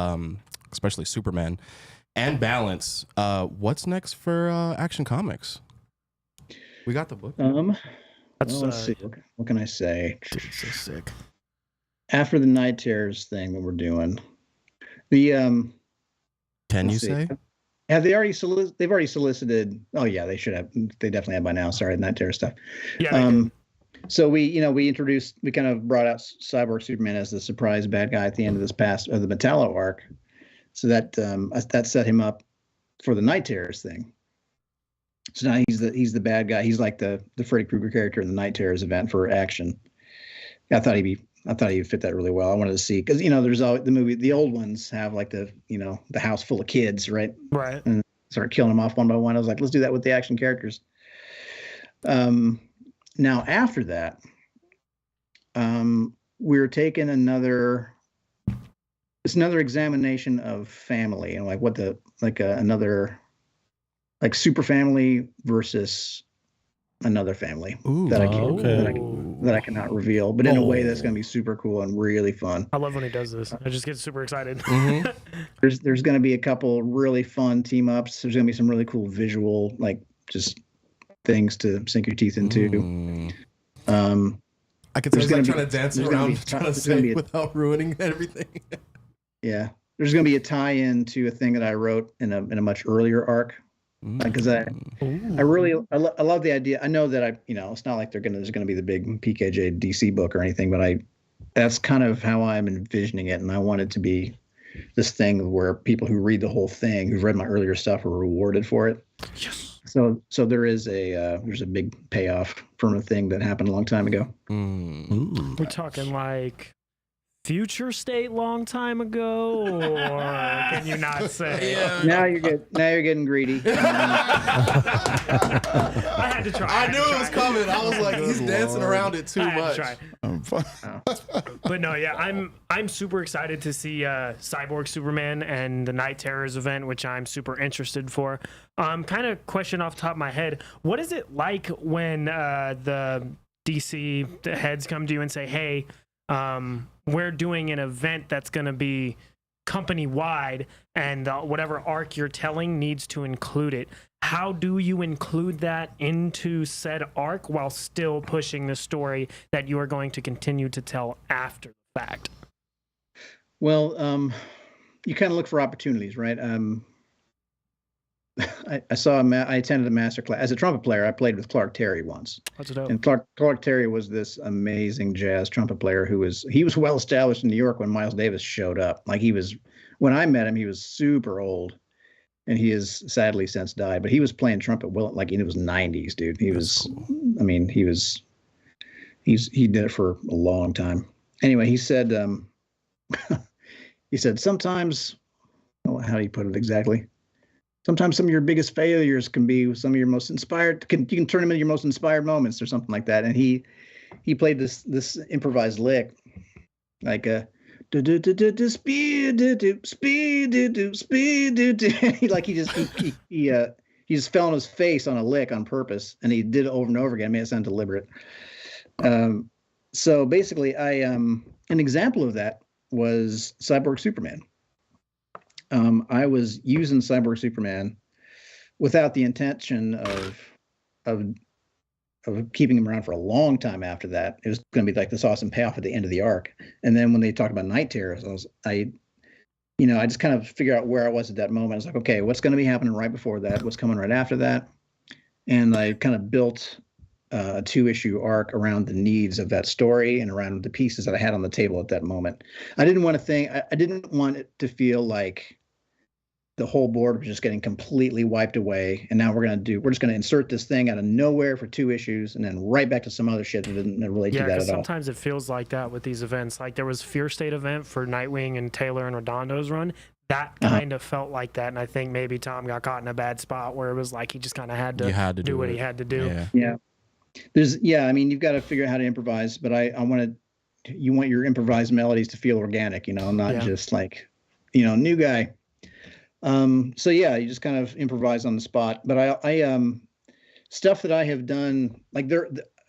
especially Superman and Balance. What's next for Action Comics? We got the book. Let's see. What can I say? Dude, so sick. After the Night Terrors thing that we're doing, Can you say? Have they already solicited? They've already solicited. Oh yeah, they should have. They definitely have by now. Sorry, the Night Terror stuff. Yeah. So we kind of brought out Cyborg Superman as the surprise bad guy at the end of the Metallo arc. So that set him up for the Night Terrors thing. So now he's the bad guy. He's like the Freddy Krueger character in the Night Terrors event for Action. I thought he'd fit that really well. I wanted to see, because there's always the old ones have like the house full of kids, right? Right. And start killing them off one by one. I was like, let's do that with the Action characters. Now after that, we're taking another examination of family and another super family versus another family. Ooh, that I cannot reveal, but in a way that's going to be super cool and really fun. I love when he does this. I just get super excited. Mm-hmm. There's going to be a couple really fun team ups. There's going to be some really cool visual, just things to sink your teeth into. I could tell trying to dance around, trying to say without ruining everything. Yeah, there's going to be a tie-in to a thing that I wrote in a much earlier arc. Because I love the idea. I know that it's not like there's gonna be the big PKJ DC book or anything, but that's kind of how I'm envisioning it, and I want it to be this thing where people who read the whole thing, who've read my earlier stuff, are rewarded for it. Yes. So there's a big payoff from a thing that happened a long time ago. We're talking like future state long time ago, or can you not say? Now you're getting greedy. I had to try. I knew it was coming. I was like, he's dancing around it too much. But no, yeah, I'm super excited to see Cyborg Superman and the Night Terrors event, which I'm super interested for. Kind of question off the top of my head, what is it like when the DC heads come to you and say, hey, we're doing an event that's going to be company wide, and whatever arc you're telling needs to include it. How do you include that into said arc while still pushing the story that you are going to continue to tell after the fact? Well, you kind of look for opportunities, right? I attended a master class as a trumpet player. I played with Clark Terry once, That's dope. and Clark Terry was this amazing jazz trumpet player who was well established in New York when Miles Davis showed up. Like when I met him, he was super old, and he has sadly since died. But he was playing trumpet well, like in his 90s, dude. He did it for a long time. Anyway, he said sometimes, how do you put it exactly? Sometimes some of your biggest failures can be some of your most inspired. You can turn them into your most inspired moments, or something like that. And he played this improvised lick, like a speed speed. Like he just fell on his face on a lick on purpose, and he did it over and over again. I mean, it sounded deliberate. So basically, an example of that was Cyborg Superman. I was using Cyborg Superman without the intention of keeping him around for a long time after that. It was going to be like this awesome payoff at the end of the arc. And then when they talked about Night Terrors, I just kind of figure out where I was at that moment. I was like, okay, what's going to be happening right before that? What's coming right after that? And I kind of built a 2-issue arc around the needs of that story and around the pieces that I had on the table at that moment. I didn't want it to feel like the whole board was just getting completely wiped away, and now we're just going to insert this thing out of nowhere for 2 issues and then right back to some other shit that didn't relate to that at all. Sometimes it feels like that with these events. Like there was Fear State event for Nightwing and Taylor and Redondo's run. That kind of felt like that, and I think maybe Tom got caught in a bad spot where it was like he just kind of had to do what he had to do. Yeah. I mean, you've got to figure out how to improvise, but you want your improvised melodies to feel organic, not just like, new guy. So yeah, you just kind of improvise on the spot. But I stuff that I have done, like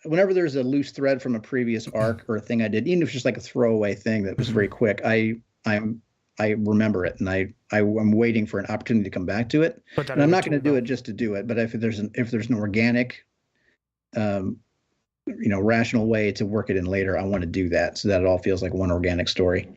whenever there's a loose thread from a previous arc or a thing I did, even if it's just like a throwaway thing that was very quick, I remember it, and I'm waiting for an opportunity to come back to it. And I'm not going to do it just to do it. But if there's an organic, rational way to work it in later, I want to do that so that it all feels like one organic story.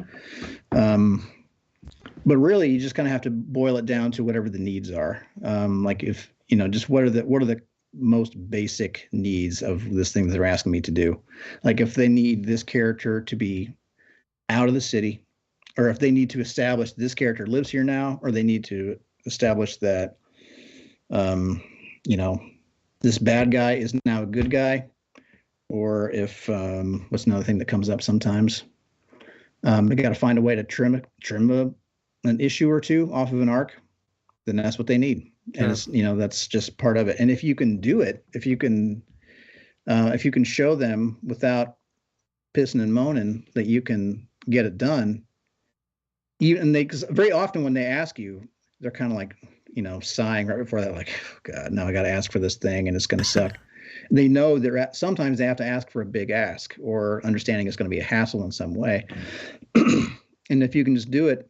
But really, you just kind of have to boil it down to whatever the needs are. Like if, just what are the most basic needs of this thing that they're asking me to do? Like if they need this character to be out of the city, or if they need to establish this character lives here now, or they need to establish that, this bad guy is now a good guy, or if what's another thing that comes up sometimes? They got to find a way to trim an issue or 2 off of an arc, then that's what they need. And it's, that's just part of it. And if you can do it, if you can show them without pissing and moaning that you can get it done, because very often when they ask you, they're kind of like, sighing right before that, like, oh, God, now I got to ask for this thing and it's going to suck. They know sometimes they have to ask for a big ask, or understanding it's going to be a hassle in some way. And if you can just do it,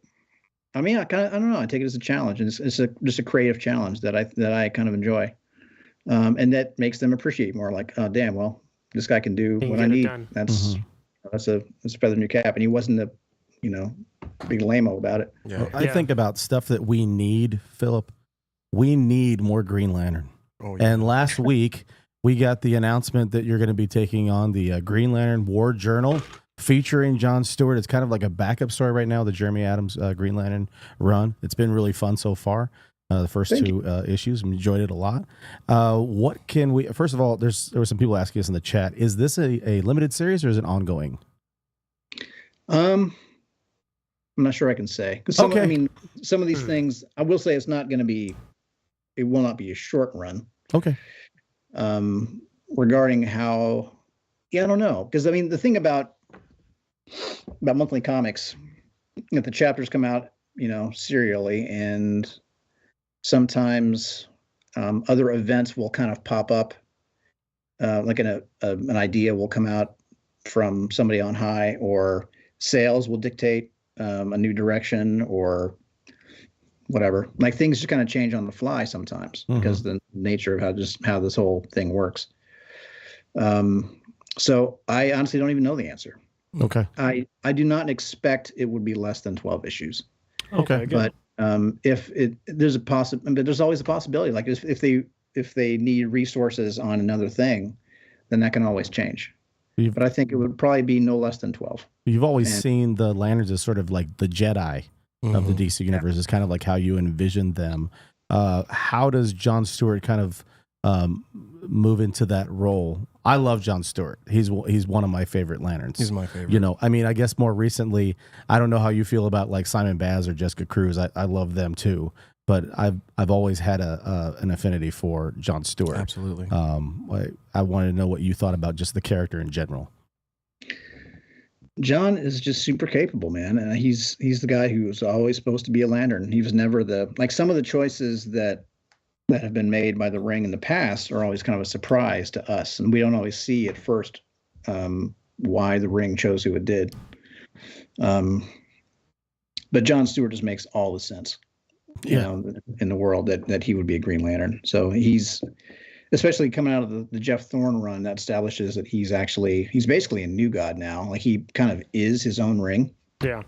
I mean, I don't know. I take it as a challenge, and it's just a creative challenge that I kind of enjoy, and that makes them appreciate more. Like, oh damn, well, this guy can do what I need. That's a feather in your cap, and he wasn't a big lame-o about it. Yeah. I think about stuff that we need, Philip. We need more Green Lantern. Oh, yeah. And last week we got the announcement that you're going to be taking on the Green Lantern War Journal, featuring John Stewart. It's kind of like a backup story right now, the Jeremy Adams Green Lantern run. It's been really fun so far. The first 2 issues, enjoyed it a lot. What can we? First of all, there were some people asking us in the chat: is this a limited series or is it ongoing? I'm not sure I can say. I mean, some of these things, I will say, it will not be a short run. Okay. Regarding how, I don't know, because I mean, the thing about monthly comics, if the chapters come out, serially, and sometimes other events will kind of pop up, like an idea will come out from somebody on high, or sales will dictate a new direction, or whatever. Like things just kind of change on the fly sometimes because the nature of how this whole thing works. So I honestly don't even know the answer. Okay. I do not expect it would be less than 12 issues. Okay. Good. But if there's always a possibility. Like if they need resources on another thing, then that can always change. You've, But I think it would probably be no less than 12. you've always And- seen the Lanterns as sort of like the Jedi of the DC universe. Is kind of like how you envisioned them. How does Jon Stewart kind of move into that role? I love Jon Stewart. He's one of my favorite Lanterns. He's my favorite. You know, I mean, I guess more recently, I don't know how you feel about like Simon Baz or Jessica Cruz. I love them too, but I've always had an affinity for Jon Stewart. Absolutely. I wanted to know what you thought about just the character in general. John is just super capable, man. And he's the guy who was always supposed to be a Lantern. He was never some of the choices that have been made by the Ring in the past are always kind of a surprise to us. And we don't always see at first why the Ring chose who it did. But Jon Stewart just makes all the sense, you know, in the world that he would be a Green Lantern. So he's, especially coming out of the Jeff Thorne run, that establishes that he's basically a new god now. Like he kind of is his own Ring. Yeah.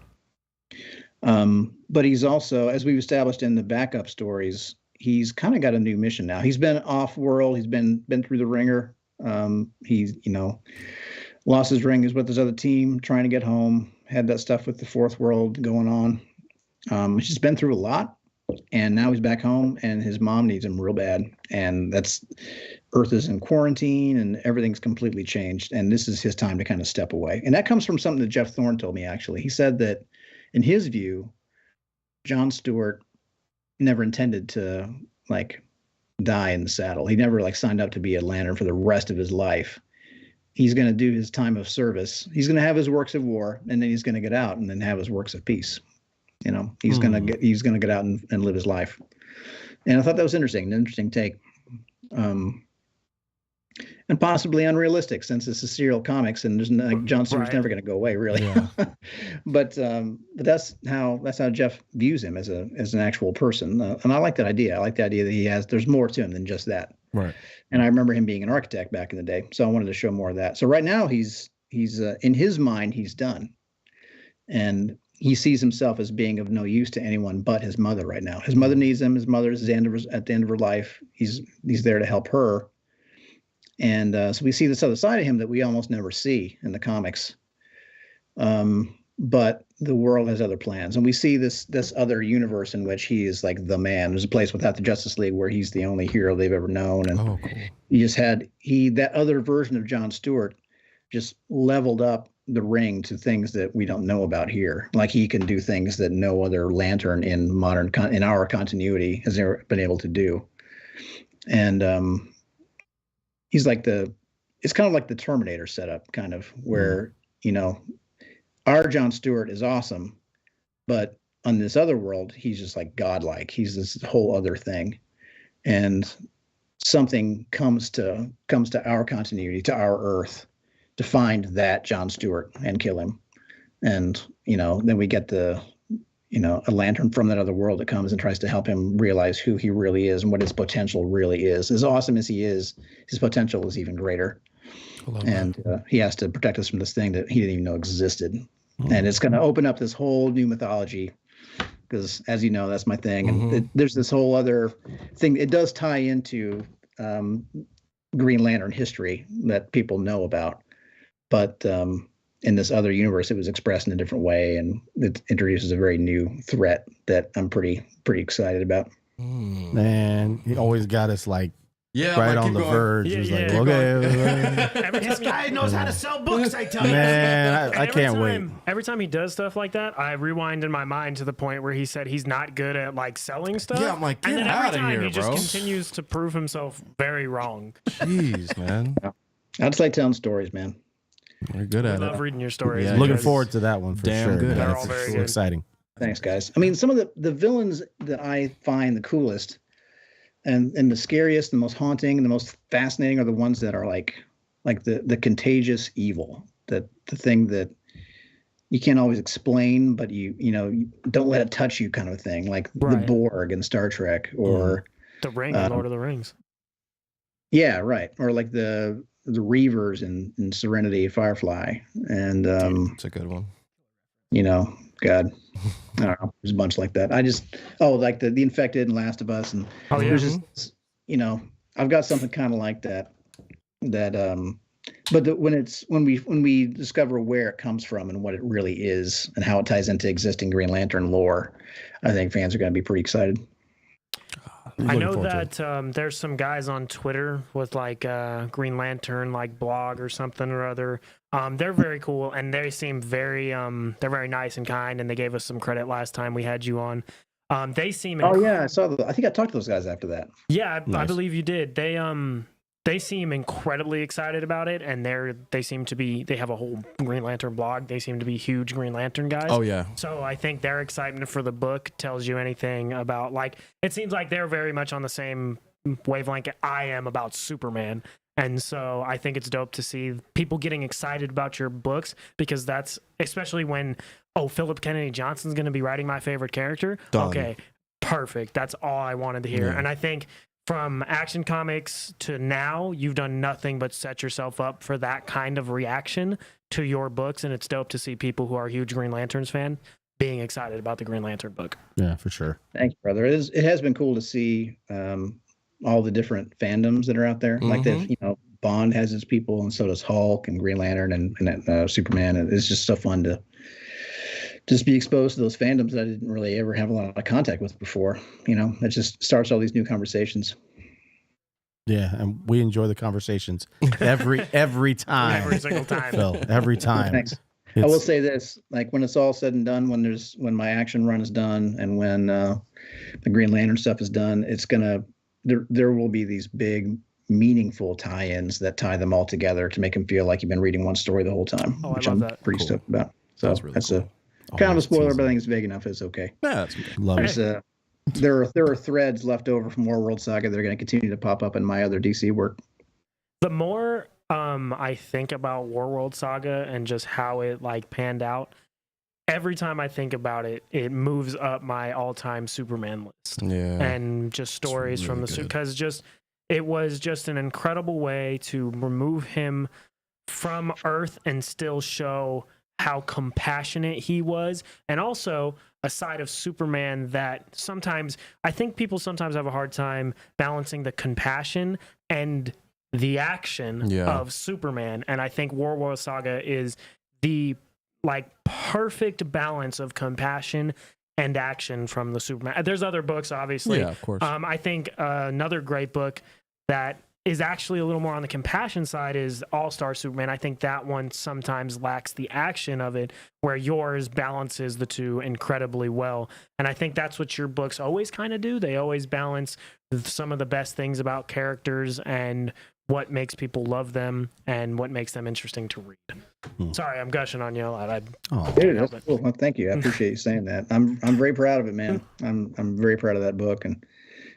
But he's also, as we've established in the backup stories, he's kind of got a new mission now. He's been off world. He's been through the ringer. He's, you know, lost his ring, is with his other team, trying to get home, had that stuff with the fourth world going on. He's just been through a lot. And now he's back home, and his mom needs him real bad. And Earth is in quarantine, and everything's completely changed. And this is his time to kind of step away. And that comes from something that Jeff Thorne told me, actually. He said that, in his view, Jon Stewart never intended to, like, die in the saddle. He never, like, signed up to be a Lantern for the rest of his life. He's going to do his time of service. He's going to have his works of war, and then he's going to get out and then have his works of peace. You know, he's gonna get out and live his life. And I thought that was an interesting take, and possibly unrealistic, since it's a serial comics and there's Jon Stewart's never gonna go away, really. Yeah. but that's how Jeff views him as an actual person, and I like that idea. I like the idea that there's more to him than just that. Right. And I remember him being an architect back in the day, so I wanted to show more of that. So right now he's in his mind he's done, and he sees himself as being of no use to anyone but his mother right now. His mother needs him. His mother is at the end of her life. He's there to help her. And so we see this other side of him that we almost never see in the comics. But the world has other plans. And we see this other universe in which he is like the man. There's a place without the Justice League where he's the only hero they've ever known. And cool. That other version of Jon Stewart just leveled up the Ring to things that we don't know about here. Like he can do things that no other Lantern in in our continuity has ever been able to do. And he's like it's kind of like the Terminator setup, kind of, where, you know, our Jon Stewart is awesome, but on this other world, he's just like godlike. He's this whole other thing. And something comes to our continuity, to our Earth, to find that Jon Stewart and kill him. And, you know, then we get a Lantern from that other world that comes and tries to help him realize who he really is and what his potential really is. As awesome as he is, his potential is even greater. And he has to protect us from this thing that he didn't even know existed. And it's going to open up this whole new mythology, because, as you know, that's my thing. And there's this whole other thing. It does tie into Green Lantern history that people know about. But in this other universe, it was expressed in a different way, and it introduces a very new threat that I'm pretty excited about. Man, he always got us like right on the verge. Yeah, He's yeah. like, okay. This guy knows how to sell books, I tell you. Man, I can't wait. Every time he does stuff like that, I rewind in my mind to the point where he said he's not good at like selling stuff. Yeah, I'm like, and get then every out of time here, he just bro. continues to prove himself very wrong. Jeez, man. I just like telling stories, man. You're good I at love it. reading your stories. Yeah, Looking because- forward to that one for Damn sure. good. man. They're It's all very so good. exciting. Thanks, guys. I mean, some of the villains that I find the coolest and the scariest, the most haunting, and the most fascinating are the ones that are like the contagious evil, the thing that you can't always explain, but you don't let it touch you, kind of thing, like the Right. Borg in Star Trek, or The Ring in Lord of the Rings. yeah, right, or like the Reavers in Serenity, Firefly, and It's a good one. you know, God, I don't know. There's a bunch like that. Like the Infected and Last of Us, and there's just, I've got something kind of like that. But when we discover where it comes from and what it really is and how it ties into existing Green Lantern lore, I think fans are going to be pretty excited. I know that there's some guys on Twitter with like Green Lantern like blog or something or other. They're very cool and they seem very they're very nice and kind, and they gave us some credit last time we had you on. They seem I saw I think I talked to those guys after that. Yeah, nice. I believe you did. They seem incredibly excited about it, and they have a whole Green Lantern blog. They seem to be huge Green Lantern guys. Oh yeah. So I think their excitement for the book tells you anything about, like, it seems like they're very much on the same wavelength I am about Superman. And so I think it's dope to see people getting excited about your books, because that's especially when, Phillip Kennedy Johnson's going to be writing my favorite character. Done. Okay, perfect. That's all I wanted to hear. Yeah. And I think from Action Comics to now, you've done nothing but set yourself up for that kind of reaction to your books, and it's dope to see people who are huge Green Lanterns fan being excited about the Green Lantern book. Yeah, for sure. Thanks, brother. It has been cool to see all the different fandoms that are out there. Mm-hmm. Like Bond has its people, and so does Hulk and Green Lantern and Superman. And it's just so fun to just be exposed to those fandoms that I didn't really ever have a lot of contact with before. It just starts all these new conversations. Yeah, and we enjoy the conversations every time. Every single time. Phil, every time. Thanks. I will say this, like when it's all said and done, when my action run is done, and when the Green Lantern stuff is done, there will be these big, meaningful tie-ins that tie them all together to make them feel like you've been reading one story the whole time, which I'm pretty stoked about. So that's cool. Kind of a spoiler, but I think it's big enough. It's okay. Yeah, that's okay. Love it. There are threads left over from War World Saga that are going to continue to pop up in my other DC work. The more I think about War World Saga and just how it panned out, every time I think about it, it moves up my all-time Superman list. Yeah, and just stories really from because it was just an incredible way to remove him from Earth and still show how compassionate he was, and also a side of Superman that I think people sometimes have a hard time balancing the compassion and the action of Superman. And I think War World Saga is the perfect balance of compassion and action from the Superman. There's other books, obviously. Yeah, of course. I think another great book that is actually a little more on the compassion side is All-Star Superman. I think that one sometimes lacks the action of it, where yours balances the two incredibly well. And I think that's what your books always kind of do. They always balance some of the best things about characters and what makes people love them and what makes them interesting to read. Sorry, I'm gushing on you a lot. Dude, that's cool. Well, thank you. I appreciate you saying that. I'm very proud of it, man. I'm very proud of that book, and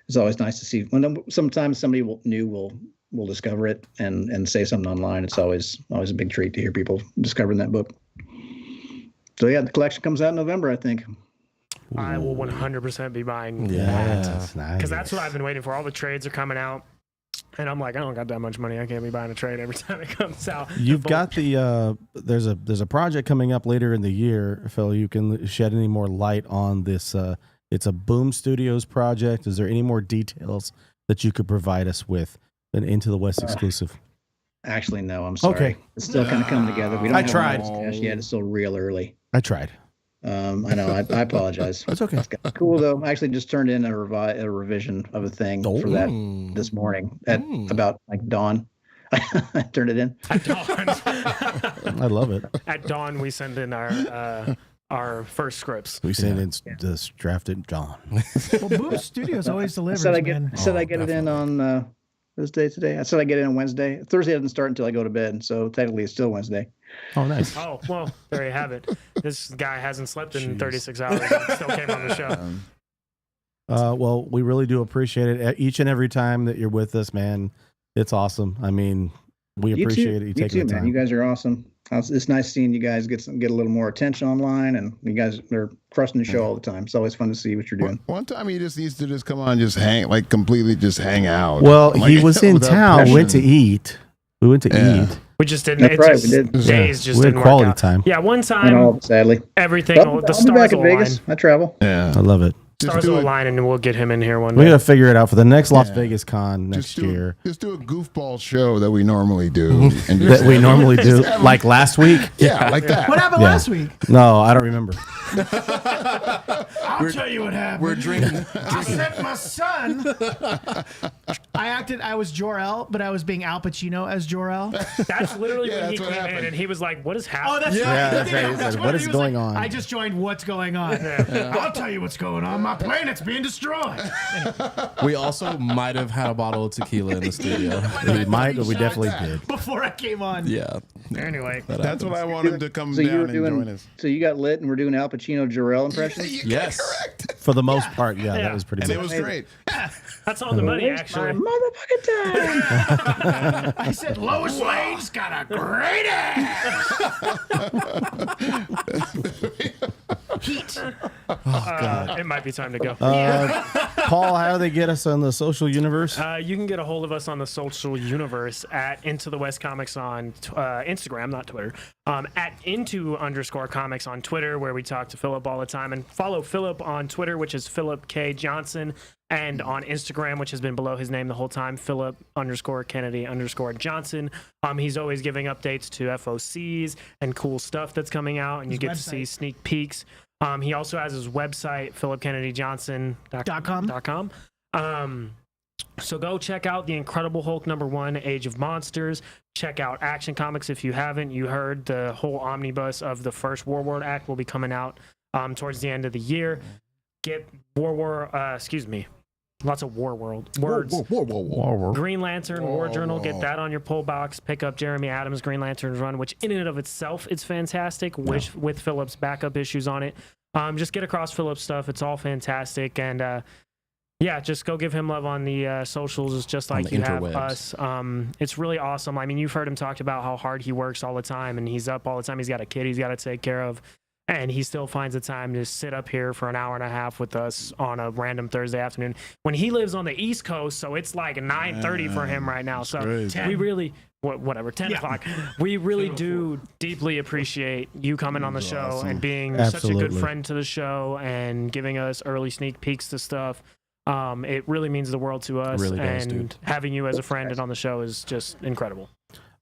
it's always nice to see when sometimes somebody new will discover it and say something online. It's always a big treat to hear people discovering that book. So yeah, the collection comes out in November, I think. I will 100% be buying that. Because that's what I've been waiting for. All the trades are coming out, and I'm like, I don't got that much money. I can't be buying a trade every time it comes out. You've got there's a project coming up later in the year, Phil. You can shed any more light on this? It's a Boom Studios project. Is there any more details that you could provide us with an Into the West exclusive? Actually, no. I'm sorry. Okay. It's still kind of coming together. We don't have cash yet. It's still real early. I tried. I know. I apologize. That's okay. It's cool though. I actually just turned in a revision of a thing for that this morning at about dawn. I turned it in. At dawn. I love it. At dawn, we send in our first scripts. We send in this drafted dawn. Well, Boom Studios always delivers. I said I get it in on this day today. I said I get it on Wednesday. Thursday doesn't start until I go to bed, so technically it's still Wednesday. Oh, nice. Oh, well, there you have it. This guy hasn't slept in 36 hours and still came on the show. Well, we really do appreciate it each and every time that you're with us, man. It's awesome. I mean, we appreciate it. You taking the time. Man. You guys are awesome. It's nice seeing you guys get a little more attention online, and you guys are crushing the show all the time. It's always fun to see what you're doing. One time he just needs to just come on, just completely just hang out. Well, he was in town, went to eat. We went to eat. We just didn't. That's It right, just, we did. Days just We had didn't quality work out. time. Yeah, one I time, know, sadly. everything, But the I'll be stars back in will align. Vegas. I travel. Yeah. I love it. Stars will align, and we'll get him in here one We day. got to figure it out for the next Las Yeah. Vegas con next year. Just do a goofball show that we normally do. And That we normally do, like last week. yeah, like that. What happened Yeah. last week? No, I don't remember. I'll tell you what happened. We're drinking. I sent my son. I was Jor-El, but I was being Al Pacino as Jor-El. That's literally Yeah, when he that's what came in, happened. and he was like, "What is Oh, happening?" that's Yeah, right. that's right. He said, He "What is was going like, on?" I just joined What's Going On. I'll tell you what's going on. My planet's being destroyed. We also might have had a bottle of tequila in the studio. We might, but we definitely did. Before I came on. Yeah. Anyway, That's what I want him to come So you down were and join doing. us. So you got lit, and we're doing Al Pacino Jor-El impressions. Yes. Correct. For the most part, yeah, Yeah. that was pretty And good. it was great. that's on the money, My actually. motherfucking time. I said Lois Lane's got a great ass. It might be time to go. Paul, how do they get us on the social universe? You can get a hold of us on the social universe at Into the West Comics on Instagram, not Twitter. At Into_Comics on Twitter, where we talk to Phillip all the time, and follow Phillip on Twitter, which is Phillip K Johnson, and on Instagram, which has been below his name the whole time, Phillip_Kennedy_Johnson. He's always giving updates to FOCs and cool stuff that's coming out, and you get to see sneak peeks. He also has his website, phillipkennedyjohnson.com. So go check out The Incredible Hulk #1, Age of Monsters. Check out Action Comics if you haven't. You heard the whole omnibus of the first War World Act will be coming out towards the end of the year. Get lots of War World words. Green Lantern, War Journal, get that on your pull box. Pick up Jeremy Adams' Green Lantern's run, which in and of itself is fantastic, with Phillip's backup issues on it. Just get across Phillip's stuff. It's all fantastic. And yeah, just go give him love on the socials, just like you have us. It's really awesome. I mean, you've heard him talk about how hard he works all the time, and he's up all the time. He's got a kid he's got to take care of. And he still finds the time to sit up here for an hour and a half with us on a random Thursday afternoon when he lives on the East Coast. So it's like 9:30 for him right now. So we really, 10 o'clock. We really do deeply appreciate you coming on the show and being such a good friend to the show and giving us early sneak peeks to stuff. It really means the world to us. Really does, and dude. having you as a friend and on the show is just incredible.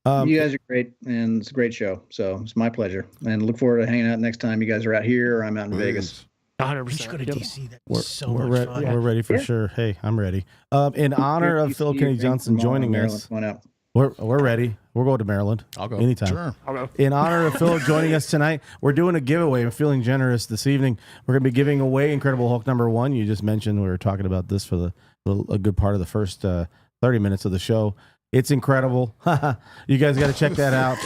You guys are great, and it's a great show. So it's my pleasure, and look forward to hanging out next time you guys are out here or I'm out in Vegas. 100%. We should go to DC. That's We're, so we're, much re- fun. we're ready for sure. Hey, I'm ready. In honor of Phillip Kennedy Johnson joining us, we're ready. We're going to Maryland. I'll go. Anytime. Sure. I'll go. In honor of Phillip joining us tonight, we're doing a giveaway. I'm feeling generous this evening. We're going to be giving away Incredible Hulk #1. You just mentioned we were talking about this for a good part of the first 30 minutes of the show. It's incredible. You guys got to check that out.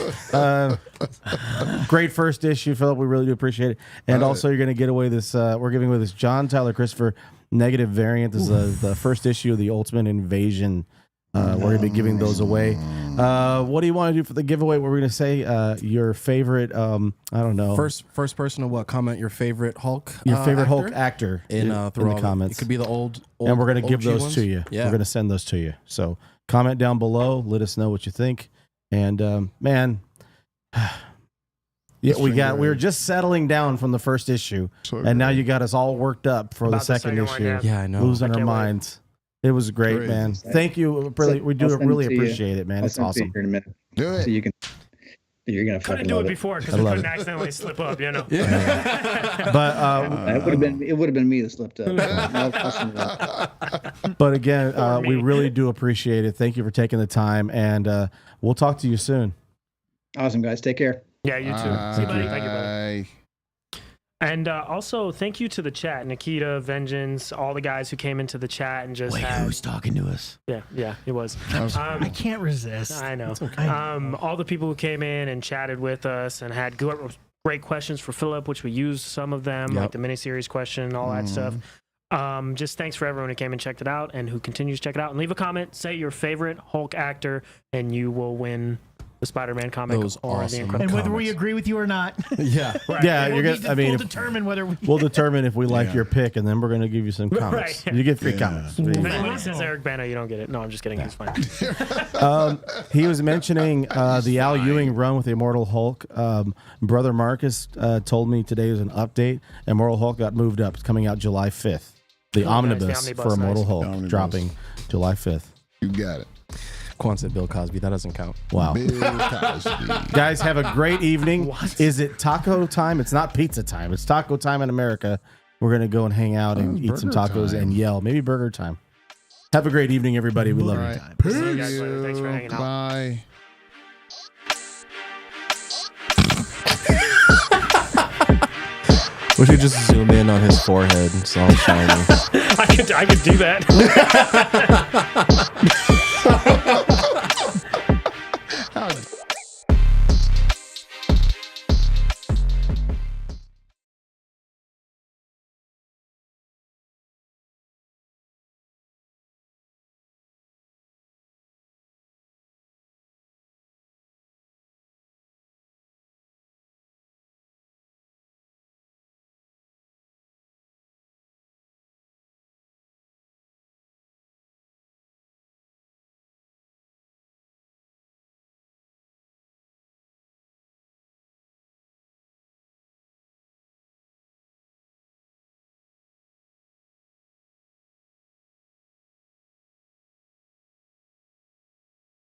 Great first issue, Phillip. We really do appreciate it. And also, you're going to get away this. We're giving away this John Tyler Christopher negative variant. This is the first issue of the Ultimate Invasion. We're going to be giving those away. What do you want to do for the giveaway? What we're going to say your favorite. I don't know. First person to comment your favorite Hulk. Your favorite Hulk actor in the comments. It could be the old And we're going to give OG those ones. to you. Yeah. We're going to send those to you. So comment down below. Let us know what you think. And man, yeah, we were just settling down from the first issue, and now you got us all worked up for the About the second second one, issue. Yeah, I know. Losing our can't wait. minds. It was great, man. Thank you. Really, we do I'll send really it to you. appreciate it, man. I'll It's send it to you awesome. here in a minute, Do so it. you can. You're gonna Couldn't fucking do love it it. before because I we love couldn't it. accidentally slip up, you know. But It would have been me that slipped up. I'll send it out. but again, we me. really do appreciate it. Thank you for taking the time, and we'll talk to you soon. Awesome, guys. Take care. Yeah, you too. See you, buddy. Thank you, buddy. Bye. And also, thank you to the chat, Nikita, Vengeance, all the guys who came into the chat and just had. talking to us? Yeah, it was. I can't resist. I know. All the people who came in and chatted with us and had great questions for Phillip, which we used some of them, like the miniseries question, all that stuff. Just thanks for everyone who came and checked it out and who continues to check it out. And leave a comment, say your favorite Hulk actor, and you will win the Spider-Man comic Those or awesome the Incredible. And whether we comics. agree with you or not, Yeah. Yeah, we'll you're gonna. I mean, we'll if- determine whether we. we'll determine if we like your pick, and then we're gonna give you some comics. Right. You get free comics. If anybody says Eric Bana, you don't get it. No, I'm just kidding. He's fine. He was mentioning the Al Ewing run with the Immortal Hulk. Brother Marcus told me today was an update. Immortal Hulk got moved up. It's coming out July 5th. The omnibus for Immortal nice. Hulk Omnibus. dropping July 5th. You got it. Quan said Bill Cosby. That doesn't count. Wow. Bill Cosby. Guys, have a great evening. Is it taco time? It's not pizza time. It's taco time in America. We're going to go and hang out and eat some burger tacos time. and yell. Maybe burger time. Have a great evening, everybody. We love All you. right. See you guys later. Thanks for hanging out. Bye. We should just zoom in on his forehead. It's all shiny. I could do that.